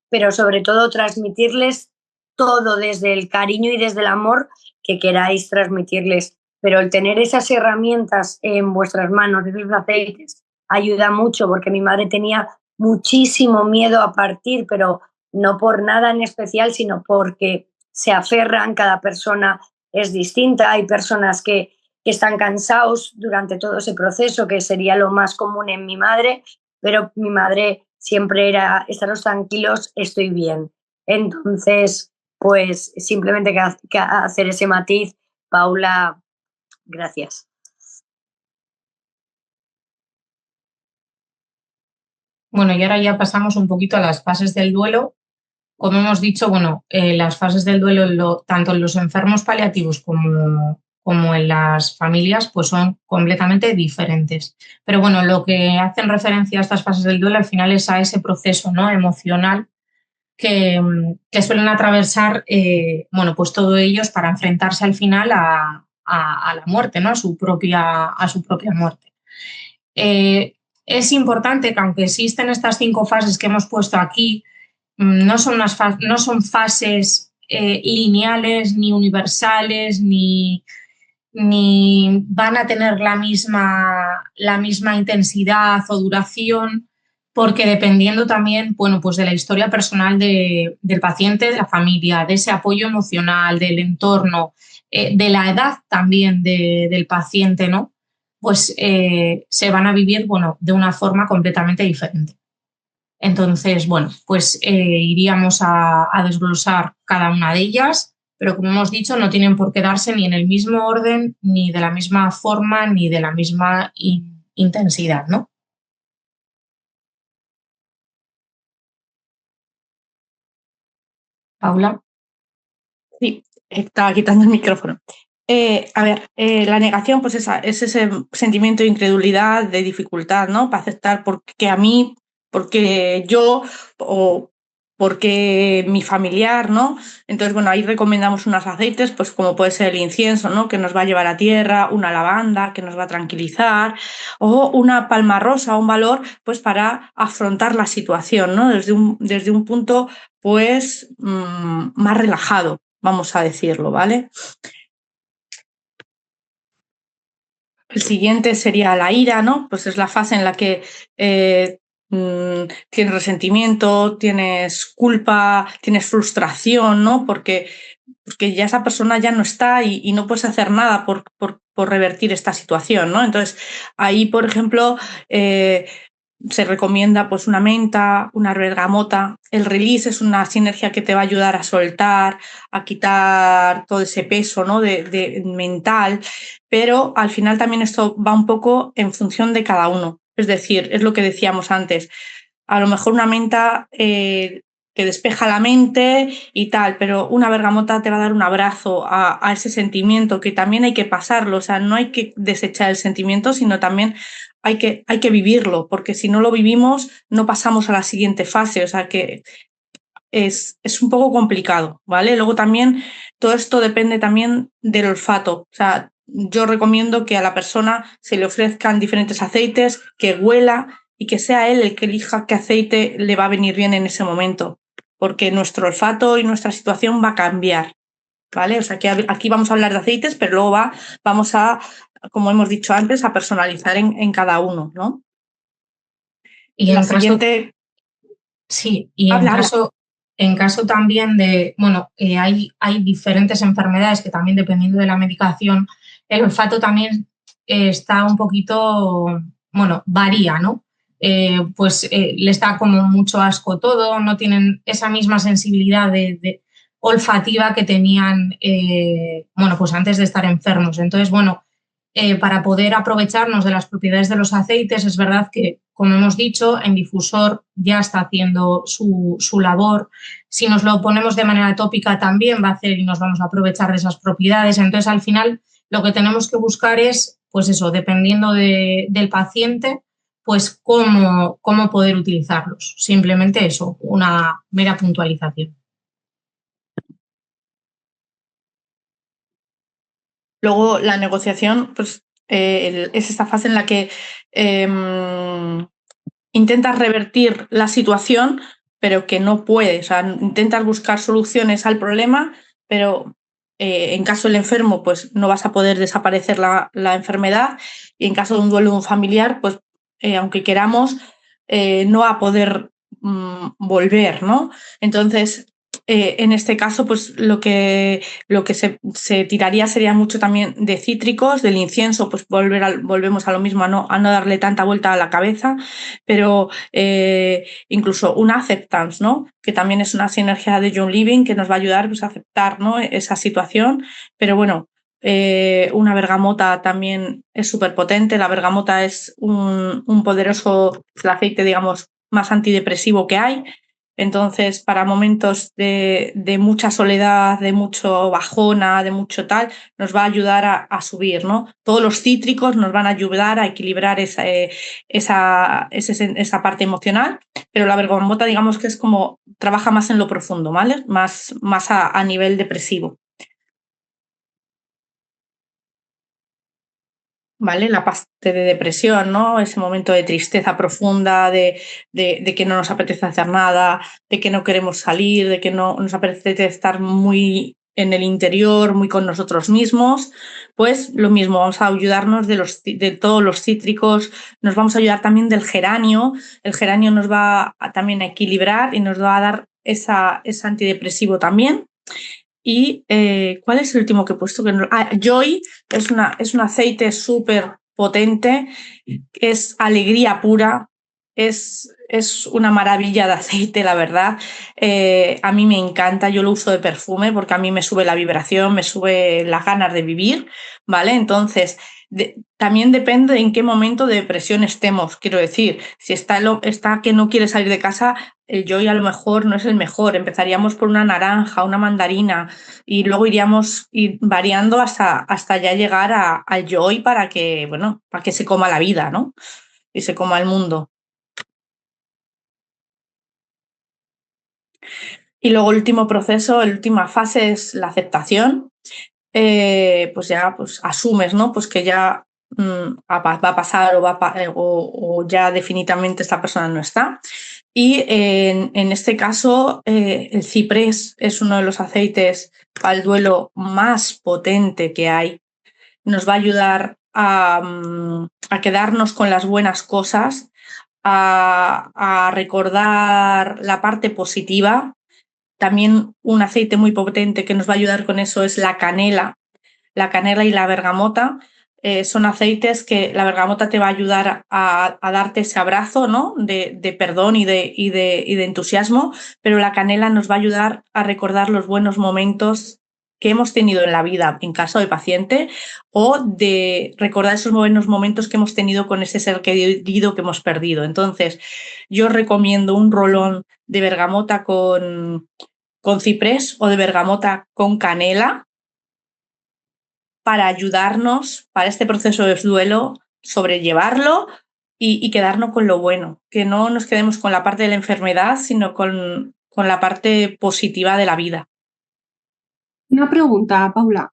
pero sobre todo transmitirles todo desde el cariño y desde el amor que queráis transmitirles. Pero el tener esas herramientas en vuestras manos, esos aceites, ayuda mucho, porque mi madre tenía muchísimo miedo a partir, pero no por nada en especial, sino porque se aferran, cada persona es distinta, hay personas que están cansados durante todo ese proceso, que sería lo más común en mi madre, pero mi madre siempre era, estaros tranquilos, estoy bien. Entonces, pues simplemente que hacer ese matiz. Paula, gracias. Bueno, y ahora ya pasamos un poquito a las fases del duelo. Como hemos dicho, bueno, las fases del duelo, tanto en los enfermos paliativos como en las familias, pues son completamente diferentes. Pero bueno, lo que hacen referencia a estas fases del duelo al final es a ese proceso, ¿no?, emocional que suelen atravesar, bueno, pues todos ellos para enfrentarse al final a la muerte, ¿no?, a su propia muerte. Es importante que, aunque existen estas 5 fases que hemos puesto aquí, no son fases lineales, ni universales, ni van a tener la misma intensidad o duración, porque dependiendo también, bueno, pues de la historia personal del paciente, de la familia, de ese apoyo emocional, del entorno, de la edad también del paciente, ¿no?, pues se van a vivir, bueno, de una forma completamente diferente. Entonces, bueno, pues iríamos a desglosar cada una de ellas, pero como hemos dicho, no tienen por qué darse ni en el mismo orden, ni de la misma forma, ni de la misma intensidad, ¿no? Paula. Sí, estaba quitando el micrófono. A ver, la negación pues es ese sentimiento de incredulidad, de dificultad, ¿no?, para aceptar porque a mí, porque yo o porque mi familiar, ¿no? Entonces, bueno, ahí recomendamos unos aceites, pues como puede ser el incienso, ¿no?, que nos va a llevar a tierra, una lavanda, que nos va a tranquilizar, o una palma rosa, un valor, pues para afrontar la situación, ¿no?, desde un punto, pues, más relajado, vamos a decirlo, ¿vale? El siguiente sería la ira, ¿no? Pues es la fase en la que tienes resentimiento, tienes culpa, tienes frustración, ¿no? Porque ya esa persona ya no está y no puedes hacer nada por revertir esta situación, ¿no? Entonces, ahí, por ejemplo, se recomienda pues una menta, una bergamota. El release es una sinergia que te va a ayudar a soltar, a quitar todo ese peso, ¿no?, de mental, pero al final también esto va un poco en función de cada uno. Es decir, es lo que decíamos antes, a lo mejor una menta que despeja la mente y tal, pero una bergamota te va a dar un abrazo a ese sentimiento, que también hay que pasarlo, o sea, no hay que desechar el sentimiento, sino también hay que vivirlo, porque si no lo vivimos no pasamos a la siguiente fase, o sea que es un poco complicado, ¿vale? Luego también todo esto depende también del olfato, o sea, yo recomiendo que a la persona se le ofrezcan diferentes aceites, que huela y que sea él el que elija qué aceite le va a venir bien en ese momento, porque nuestro olfato y nuestra situación va a cambiar, ¿vale? O sea que aquí vamos a hablar de aceites, pero luego vamos a, como hemos dicho antes, a personalizar en cada uno, ¿no? Y la siguiente... Sí, y en caso también de, bueno, hay diferentes enfermedades que también, dependiendo de la medicación, el olfato también está un poquito, bueno, varía, ¿no? Pues les da como mucho asco todo, no tienen esa misma sensibilidad de olfativa que tenían, bueno, pues antes de estar enfermos. Entonces, bueno, para poder aprovecharnos de las propiedades de los aceites. Es verdad que, como hemos dicho, en difusor ya está haciendo su labor. Si nos lo ponemos de manera tópica también va a hacer y nos vamos a aprovechar de esas propiedades. Entonces, al final, lo que tenemos que buscar es, pues eso, dependiendo del paciente, pues cómo poder utilizarlos. Simplemente eso, una mera puntualización. Luego la negociación, pues es esta fase en la que intentas revertir la situación, pero que no puedes. O sea, intentas buscar soluciones al problema, pero en caso del enfermo, pues no vas a poder desaparecer la enfermedad, y en caso de un duelo de un familiar, pues aunque queramos, no va a poder volver, ¿no? Entonces, en este caso, pues lo que se tiraría sería mucho también de cítricos, del incienso, pues volvemos a lo mismo, a no darle tanta vuelta a la cabeza, pero incluso una acceptance, ¿no? Que también es una sinergia de John Living que nos va a ayudar, pues, a aceptar, ¿no?, esa situación. Pero bueno, una bergamota también es súper potente. La bergamota es un poderoso, el aceite, digamos, más antidepresivo que hay. Entonces, para momentos de mucha soledad, de mucho bajona, de mucho tal, nos va a ayudar a subir, ¿no? Todos los cítricos nos van a ayudar a equilibrar esa parte emocional, pero la bergamota, digamos que es como, trabaja más en lo profundo, ¿vale? Más a nivel depresivo. ¿Vale? La parte de depresión, ¿no? Ese momento de tristeza profunda, de que no nos apetece hacer nada, de que no queremos salir, de que no nos apetece estar muy en el interior, muy con nosotros mismos. Pues lo mismo, vamos a ayudarnos de todos los cítricos, nos vamos a ayudar también del geranio. El geranio nos va también a equilibrar y nos va a dar ese antidepresivo también. Y ¿cuál es el último que he puesto? Joy es un aceite súper potente, es alegría pura, es una maravilla de aceite, la verdad. A mí me encanta, yo lo uso de perfume porque a mí me sube la vibración, me sube las ganas de vivir, ¿vale? Entonces, también depende en qué momento de depresión estemos. Quiero decir, si está que no quiere salir de casa, el Joy a lo mejor no es el mejor. Empezaríamos por una naranja, una mandarina, y luego iríamos variando hasta ya llegar al Joy para que se coma la vida, ¿no? Y se coma el mundo. Y luego el último proceso, la última fase es la aceptación. Pues ya asumes, ¿no? Pues que ya va a pasar o ya definitivamente esta persona no está. Y en este caso, el ciprés es uno de los aceites para el duelo más potente que hay. Nos va a ayudar a quedarnos con las buenas cosas, a recordar la parte positiva. También un aceite muy potente que nos va a ayudar con eso es la canela. La canela y la bergamota son aceites que la bergamota te va a ayudar a darte ese abrazo, ¿no?, de perdón y de entusiasmo, pero la canela nos va a ayudar a recordar los buenos momentos que hemos tenido en la vida en caso de paciente, o de recordar esos buenos momentos que hemos tenido con ese ser querido que hemos perdido. Entonces, yo recomiendo un rolón de bergamota con ciprés o de bergamota con canela para ayudarnos para este proceso de duelo, sobrellevarlo y quedarnos con lo bueno, que no nos quedemos con la parte de la enfermedad, sino con la parte positiva de la vida. Una pregunta, Paula.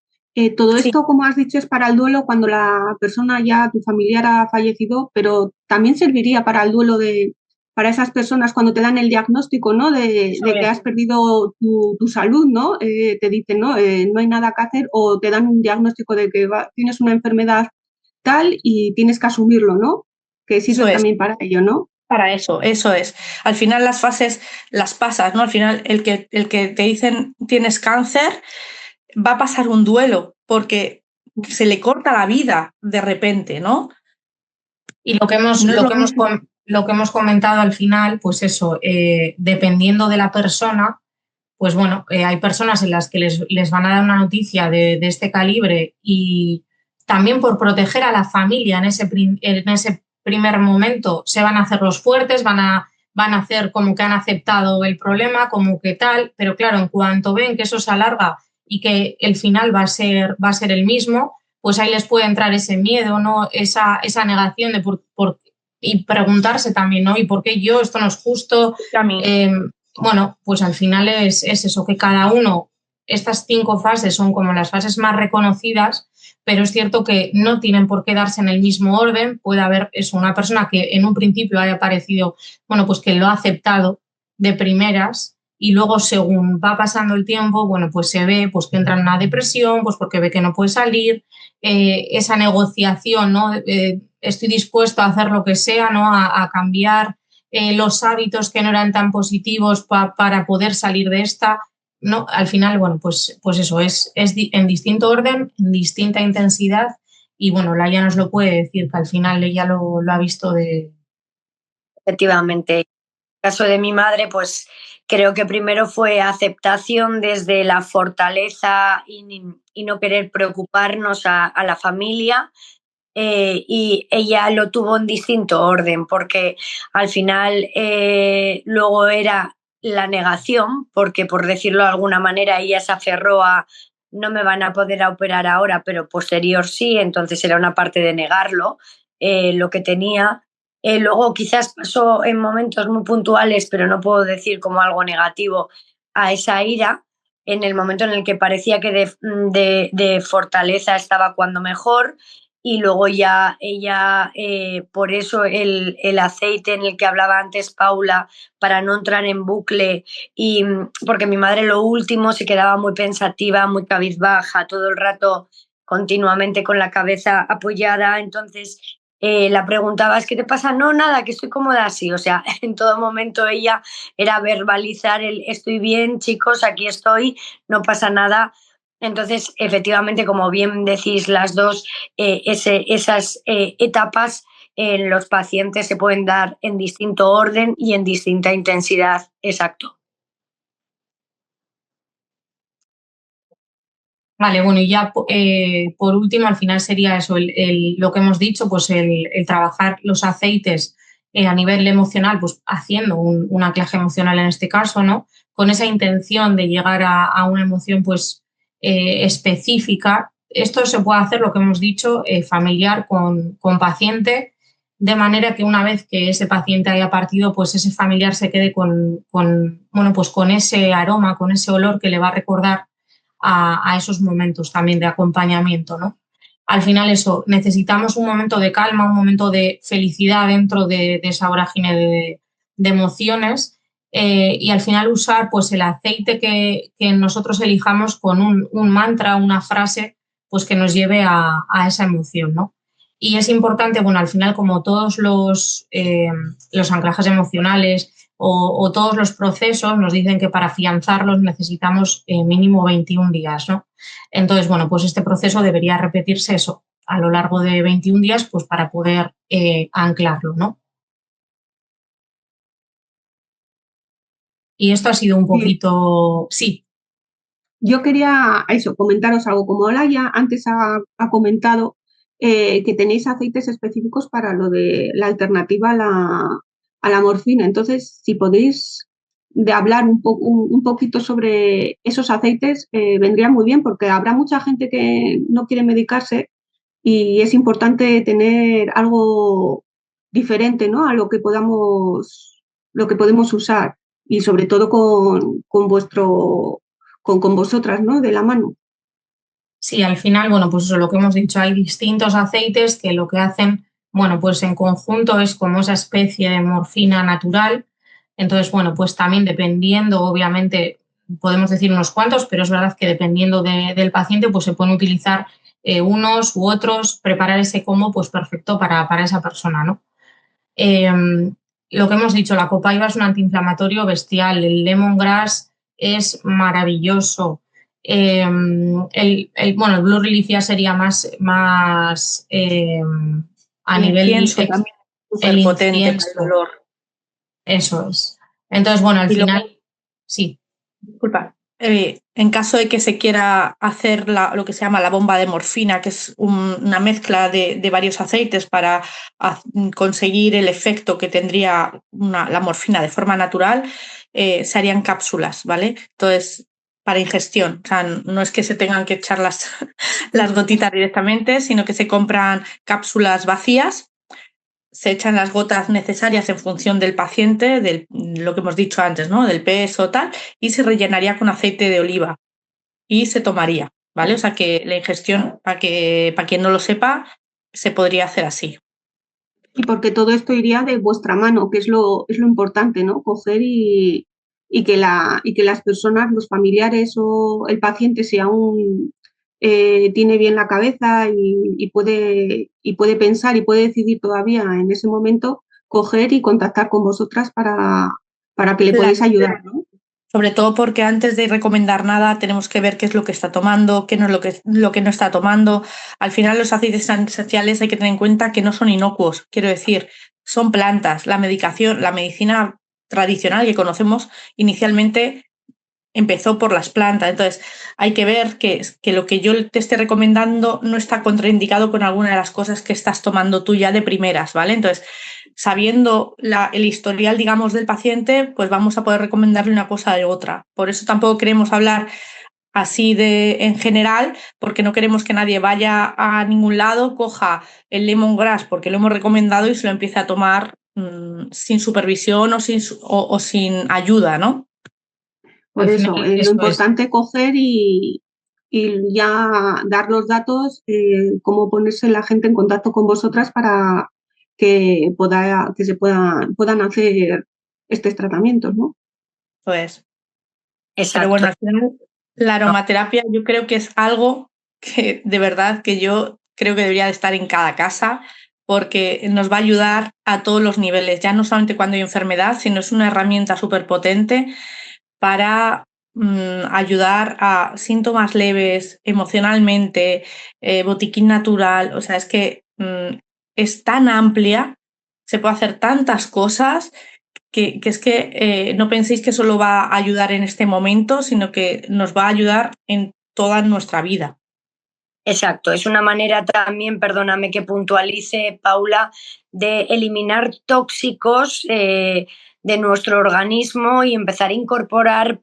Todo Sí. esto, como has dicho, es para el duelo cuando la persona ya, tu familiar, ha fallecido, pero también serviría para el duelo para esas personas cuando te dan el diagnóstico, ¿no?, de que has perdido tu salud, ¿no? Te dicen, ¿no?, no hay nada que hacer, o te dan un diagnóstico de que tienes una enfermedad tal y tienes que asumirlo, ¿no? Que sirve también para ello, ¿no? Para eso es. Al final las fases las pasas, ¿no? Al final el que te dicen tienes cáncer va a pasar un duelo porque se le corta la vida de repente, ¿no? Y lo que hemos comentado al final, pues eso, dependiendo de la persona, pues bueno, hay personas en las que les van a dar una noticia de este calibre y también por proteger a la familia en ese primer momento, se van a hacer los fuertes, van a hacer como que han aceptado el problema, como que tal, pero claro, en cuanto ven que eso se alarga y que el final va a ser el mismo, pues ahí les puede entrar ese miedo, ¿no? Esa negación de y preguntarse también, ¿no? ¿Y por qué yo? Esto no es justo. Bueno, pues al final es eso, que cada uno, estas 5 fases son como las fases más reconocidas, pero es cierto que no tienen por qué darse en el mismo orden. Puede haber una persona que en un principio haya parecido, bueno, pues que lo ha aceptado de primeras y luego según va pasando el tiempo, bueno, pues se ve pues que entra en una depresión, pues porque ve que no puede salir, esa negociación, ¿no? Estoy dispuesto a hacer lo que sea, ¿no? A cambiar los hábitos que no eran tan positivos para poder salir de esta, ¿no? Al final, bueno, pues eso, es en distinto orden, en distinta intensidad y, bueno, Laia nos lo puede decir, que al final ella lo ha visto de... Efectivamente. En el caso de mi madre, pues creo que primero fue aceptación desde la fortaleza y no querer preocuparnos a la familia. Y ella lo tuvo en distinto orden, porque al final luego era la negación, porque por decirlo de alguna manera ella se aferró a no me van a poder operar ahora, pero posterior sí, entonces era una parte de negarlo, lo que tenía. Luego quizás pasó en momentos muy puntuales, pero no puedo decir como algo negativo, a esa ira, en el momento en el que parecía que de fortaleza estaba cuando mejor, y luego ya ella, por eso el aceite en el que hablaba antes Paula, para no entrar en bucle, y porque mi madre lo último se quedaba muy pensativa, muy cabizbaja, todo el rato continuamente con la cabeza apoyada, entonces la preguntaba, ¿es qué te pasa? No, nada, que estoy cómoda así, o sea, en todo momento ella era verbalizar el estoy bien, chicos, aquí estoy, no pasa nada. Entonces, efectivamente, como bien decís las dos, esas etapas en los pacientes se pueden dar en distinto orden y en distinta intensidad. Exacto. Vale, bueno, y ya por último, al final sería eso, lo que hemos dicho, pues el trabajar los aceites a nivel emocional, pues haciendo un anclaje emocional en este caso, ¿no? Con esa intención de llegar a una emoción pues específica. Esto se puede hacer, lo que hemos dicho, familiar con paciente, de manera que una vez que ese paciente haya partido, pues ese familiar se quede bueno, pues con ese aroma, con ese olor que le va a recordar a esos momentos también de acompañamiento, ¿no? Al final eso, necesitamos un momento de calma, un momento de felicidad dentro de esa vorágine de emociones y al final usar pues el aceite que nosotros elijamos con un mantra, una frase pues que nos lleve a esa emoción, ¿no? Y es importante, bueno, al final como todos los anclajes emocionales o todos los procesos nos dicen que para afianzarlos necesitamos mínimo 21 días, ¿no? Entonces, bueno, pues este proceso debería repetirse eso a lo largo de 21 días pues para poder anclarlo, ¿no? Y esto ha sido un poquito... Sí. Yo quería comentaros algo. Como Olaya antes ha comentado que tenéis aceites específicos para lo de la alternativa a la morfina. Entonces, si podéis hablar un poquito sobre esos aceites, vendría muy bien, porque habrá mucha gente que no quiere medicarse y es importante tener algo diferente, ¿no? A lo que podemos usar y sobre todo con vosotras, ¿no? De la mano. Sí, al final, bueno, pues eso, lo que hemos dicho, hay distintos aceites que lo que hacen, bueno, pues en conjunto es como esa especie de morfina natural. Entonces, bueno, pues también dependiendo, obviamente, podemos decir unos cuantos, pero es verdad que dependiendo del paciente, pues se pueden utilizar unos u otros, preparar ese combo, pues perfecto para esa persona, ¿no? Lo que hemos dicho, la copaiba es un antiinflamatorio bestial, el lemongrass es maravilloso. Bueno, el Blue Relief ya sería más a nivel incienso también súper potente para el dolor. Eso es. Entonces, bueno, al final, sí. Disculpa. en caso de que se quiera hacer lo que se llama la bomba de morfina, que es una mezcla de varios aceites para conseguir el efecto que tendría la morfina de forma natural, se harían cápsulas, ¿vale? Entonces, para ingestión, o sea, no es que se tengan que echar las gotitas directamente, sino que se compran cápsulas vacías, se echan las gotas necesarias en función del paciente, de lo que hemos dicho antes, ¿no? Del peso, tal, y se rellenaría con aceite de oliva y se tomaría, ¿vale? O sea que la ingestión, para quien no lo sepa, se podría hacer así. Y porque todo esto iría de vuestra mano, que es lo importante, ¿no? Coger y que las personas, los familiares o el paciente, si aún tiene bien la cabeza y puede pensar y puede decidir todavía en ese momento, coger y contactar con vosotras para que le podáis ayudar, ¿no? Sobre todo porque antes de recomendar nada tenemos que ver qué es lo que está tomando, qué no es lo que no está tomando. Al final los aceites esenciales hay que tener en cuenta que no son inocuos, quiero decir, son plantas. La medicina tradicional que conocemos inicialmente empezó por las plantas. Entonces hay que ver que lo que yo te esté recomendando no está contraindicado con alguna de las cosas que estás tomando tú ya de primeras, ¿vale? Entonces, sabiendo el historial, digamos, del paciente, pues vamos a poder recomendarle una cosa de otra. Por eso tampoco queremos hablar así en general, porque no queremos que nadie vaya a ningún lado, coja el lemongrass porque lo hemos recomendado y se lo empiece a tomar sin supervisión o sin ayuda, ¿no? Por eso, lo importante es coger y ya dar los datos, cómo ponerse la gente en contacto con vosotras para que puedan hacer estos tratamientos, ¿no? Pues. Exacto. Pero bueno, al final la aromaterapia yo creo que es algo que de verdad que yo creo que debería de estar en cada casa porque nos va a ayudar a todos los niveles, ya no solamente cuando hay enfermedad, sino es una herramienta súper potente para ayudar a síntomas leves, emocionalmente, botiquín natural, o sea, es que es tan amplia, se puede hacer tantas cosas que es que no penséis que solo va a ayudar en este momento, sino que nos va a ayudar en toda nuestra vida. Exacto, es una manera también, perdóname que puntualice, Paula, de eliminar tóxicos de nuestro organismo y empezar a incorporar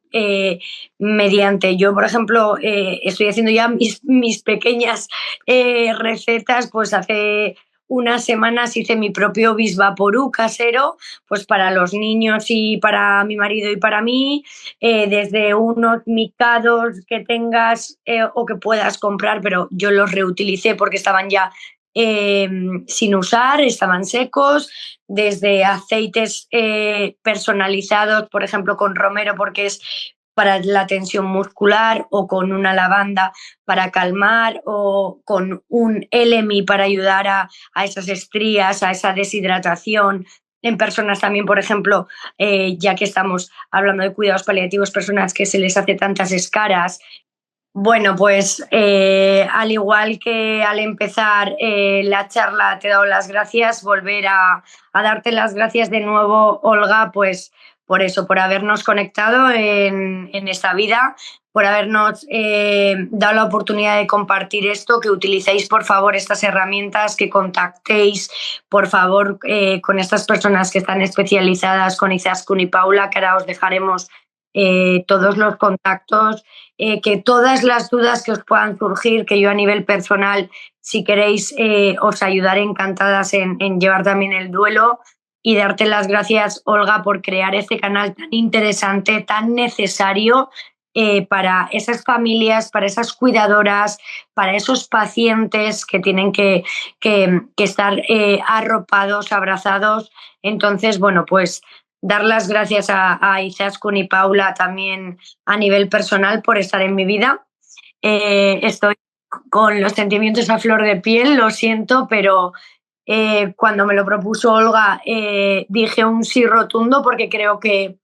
mediante, yo por ejemplo estoy haciendo ya mis pequeñas recetas, pues hace unas semanas hice mi propio Bisvaporú casero, pues para los niños y para mi marido y para mí, desde unos micados que tengas o que puedas comprar, pero yo los reutilicé porque estaban ya sin usar, estaban secos, desde aceites personalizados, por ejemplo con romero porque es para la tensión muscular, o con una lavanda para calmar, o con un LMI para ayudar a esas estrías, a esa deshidratación. En personas también, por ejemplo, ya que estamos hablando de cuidados paliativos, personas que se les hace tantas escaras. Bueno, pues al igual que al empezar la charla te he dado las gracias, volver a darte las gracias de nuevo, Olga, pues por eso, por habernos conectado en esta vida, por habernos dado la oportunidad de compartir esto, que utilicéis por favor estas herramientas, que contactéis por favor con estas personas que están especializadas, con Izaskun y Paula, que ahora os dejaremos todos los contactos, que todas las dudas que os puedan surgir, que yo a nivel personal, si queréis, os ayudaré encantadas en llevar también el duelo. Y darte las gracias, Olga, por crear este canal tan interesante, tan necesario para esas familias, para esas cuidadoras, para esos pacientes que tienen que estar arropados, abrazados. Entonces, bueno, pues dar las gracias a Izaskun y Paula también a nivel personal por estar en mi vida. Estoy con los sentimientos a flor de piel, lo siento, pero cuando me lo propuso Olga dije un sí rotundo, porque creo que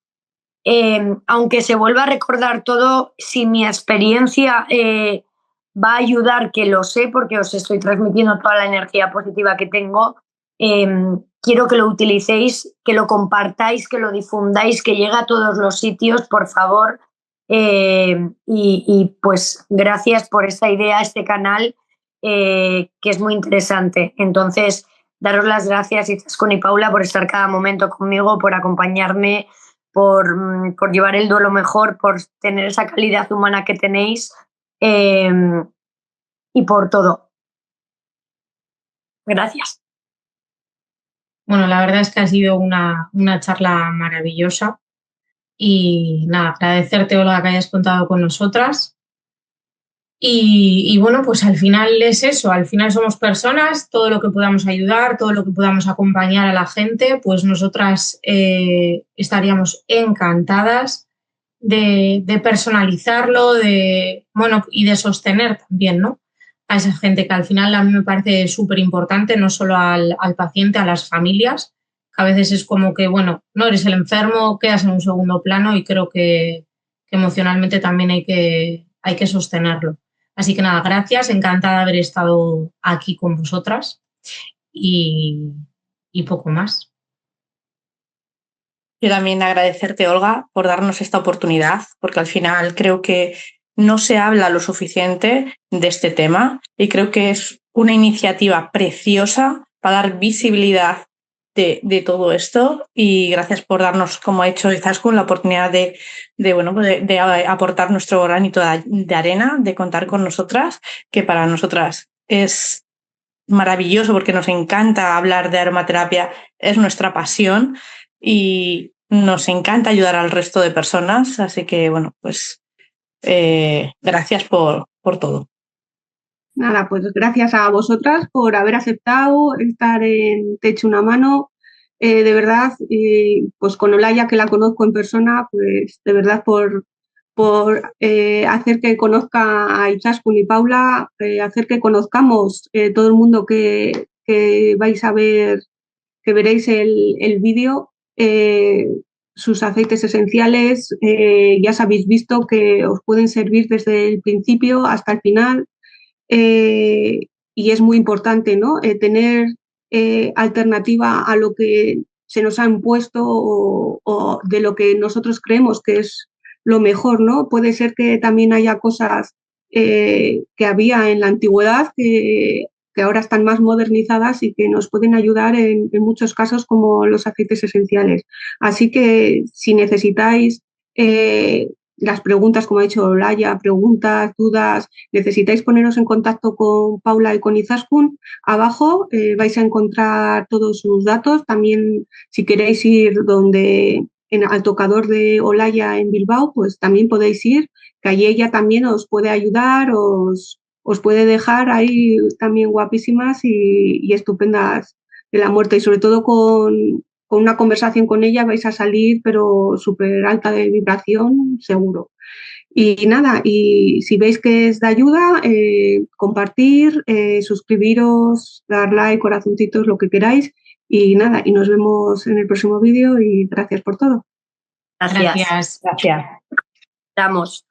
aunque se vuelva a recordar todo, si mi experiencia va a ayudar, que lo sé porque os estoy transmitiendo toda la energía positiva que tengo, quiero que lo utilicéis, que lo compartáis, que lo difundáis, que llegue a todos los sitios, por favor. y pues gracias por esta idea, este canal, que es muy interesante. Entonces, daros las gracias, Izaskun y Paula, por estar cada momento conmigo, por acompañarme, por llevar el duelo mejor, por tener esa calidad humana que tenéis, y por todo. Gracias. Bueno, la verdad es que ha sido una charla maravillosa y nada, agradecerte, Olga, que hayas contado con nosotras. Y bueno, pues al final es eso, al final somos personas, todo lo que podamos ayudar, todo lo que podamos acompañar a la gente, pues nosotras estaríamos encantadas de personalizarlo, bueno, y de sostener también, ¿no? A esa gente, que al final a mí me parece súper importante, no solo al paciente, a las familias, que a veces es como que, bueno, no eres el enfermo, quedas en un segundo plano, y creo que emocionalmente también hay que sostenerlo. Así que nada, gracias, encantada de haber estado aquí con vosotras y poco más. Yo también agradecerte, Olga, por darnos esta oportunidad, porque al final creo que no se habla lo suficiente de este tema y creo que es una iniciativa preciosa para dar visibilidad de todo esto, y gracias por darnos, como ha hecho Izaskun, la oportunidad de aportar nuestro granito de arena, de contar con nosotras, que para nosotras es maravilloso porque nos encanta hablar de aromaterapia, es nuestra pasión y nos encanta ayudar al resto de personas, así que bueno, pues gracias por todo. Nada, pues gracias a vosotras por haber aceptado estar en Te echo una mano. De verdad, pues con Olaya, que la conozco en persona, pues de verdad por hacer que conozca a Izaskun y Paula, hacer que conozcamos todo el mundo que vais a ver, que veréis el vídeo, sus aceites esenciales. Ya os habéis visto que os pueden servir desde el principio hasta el final. Y es muy importante, ¿no? Tener alternativa a lo que se nos ha impuesto o de lo que nosotros creemos que es lo mejor, ¿no? Puede ser que también haya cosas que había en la antigüedad que ahora están más modernizadas y que nos pueden ayudar en muchos casos, como los aceites esenciales. Así que si necesitáis las preguntas, como ha dicho Olaya, preguntas, dudas, necesitáis poneros en contacto con Paula y con Izaskun, abajo vais a encontrar todos sus datos. También, si queréis ir al tocador de Olaya en Bilbao, pues también podéis ir, que allí ella también os puede ayudar, os puede dejar ahí también guapísimas y estupendas de la muerte, y sobre todo con una conversación con ella vais a salir, pero súper alta de vibración, seguro. Y nada, y si veis que es de ayuda, compartir, suscribiros, dar like, corazoncitos, lo que queráis. Y nada, y nos vemos en el próximo vídeo, y gracias por todo. Gracias. Gracias. Estamos.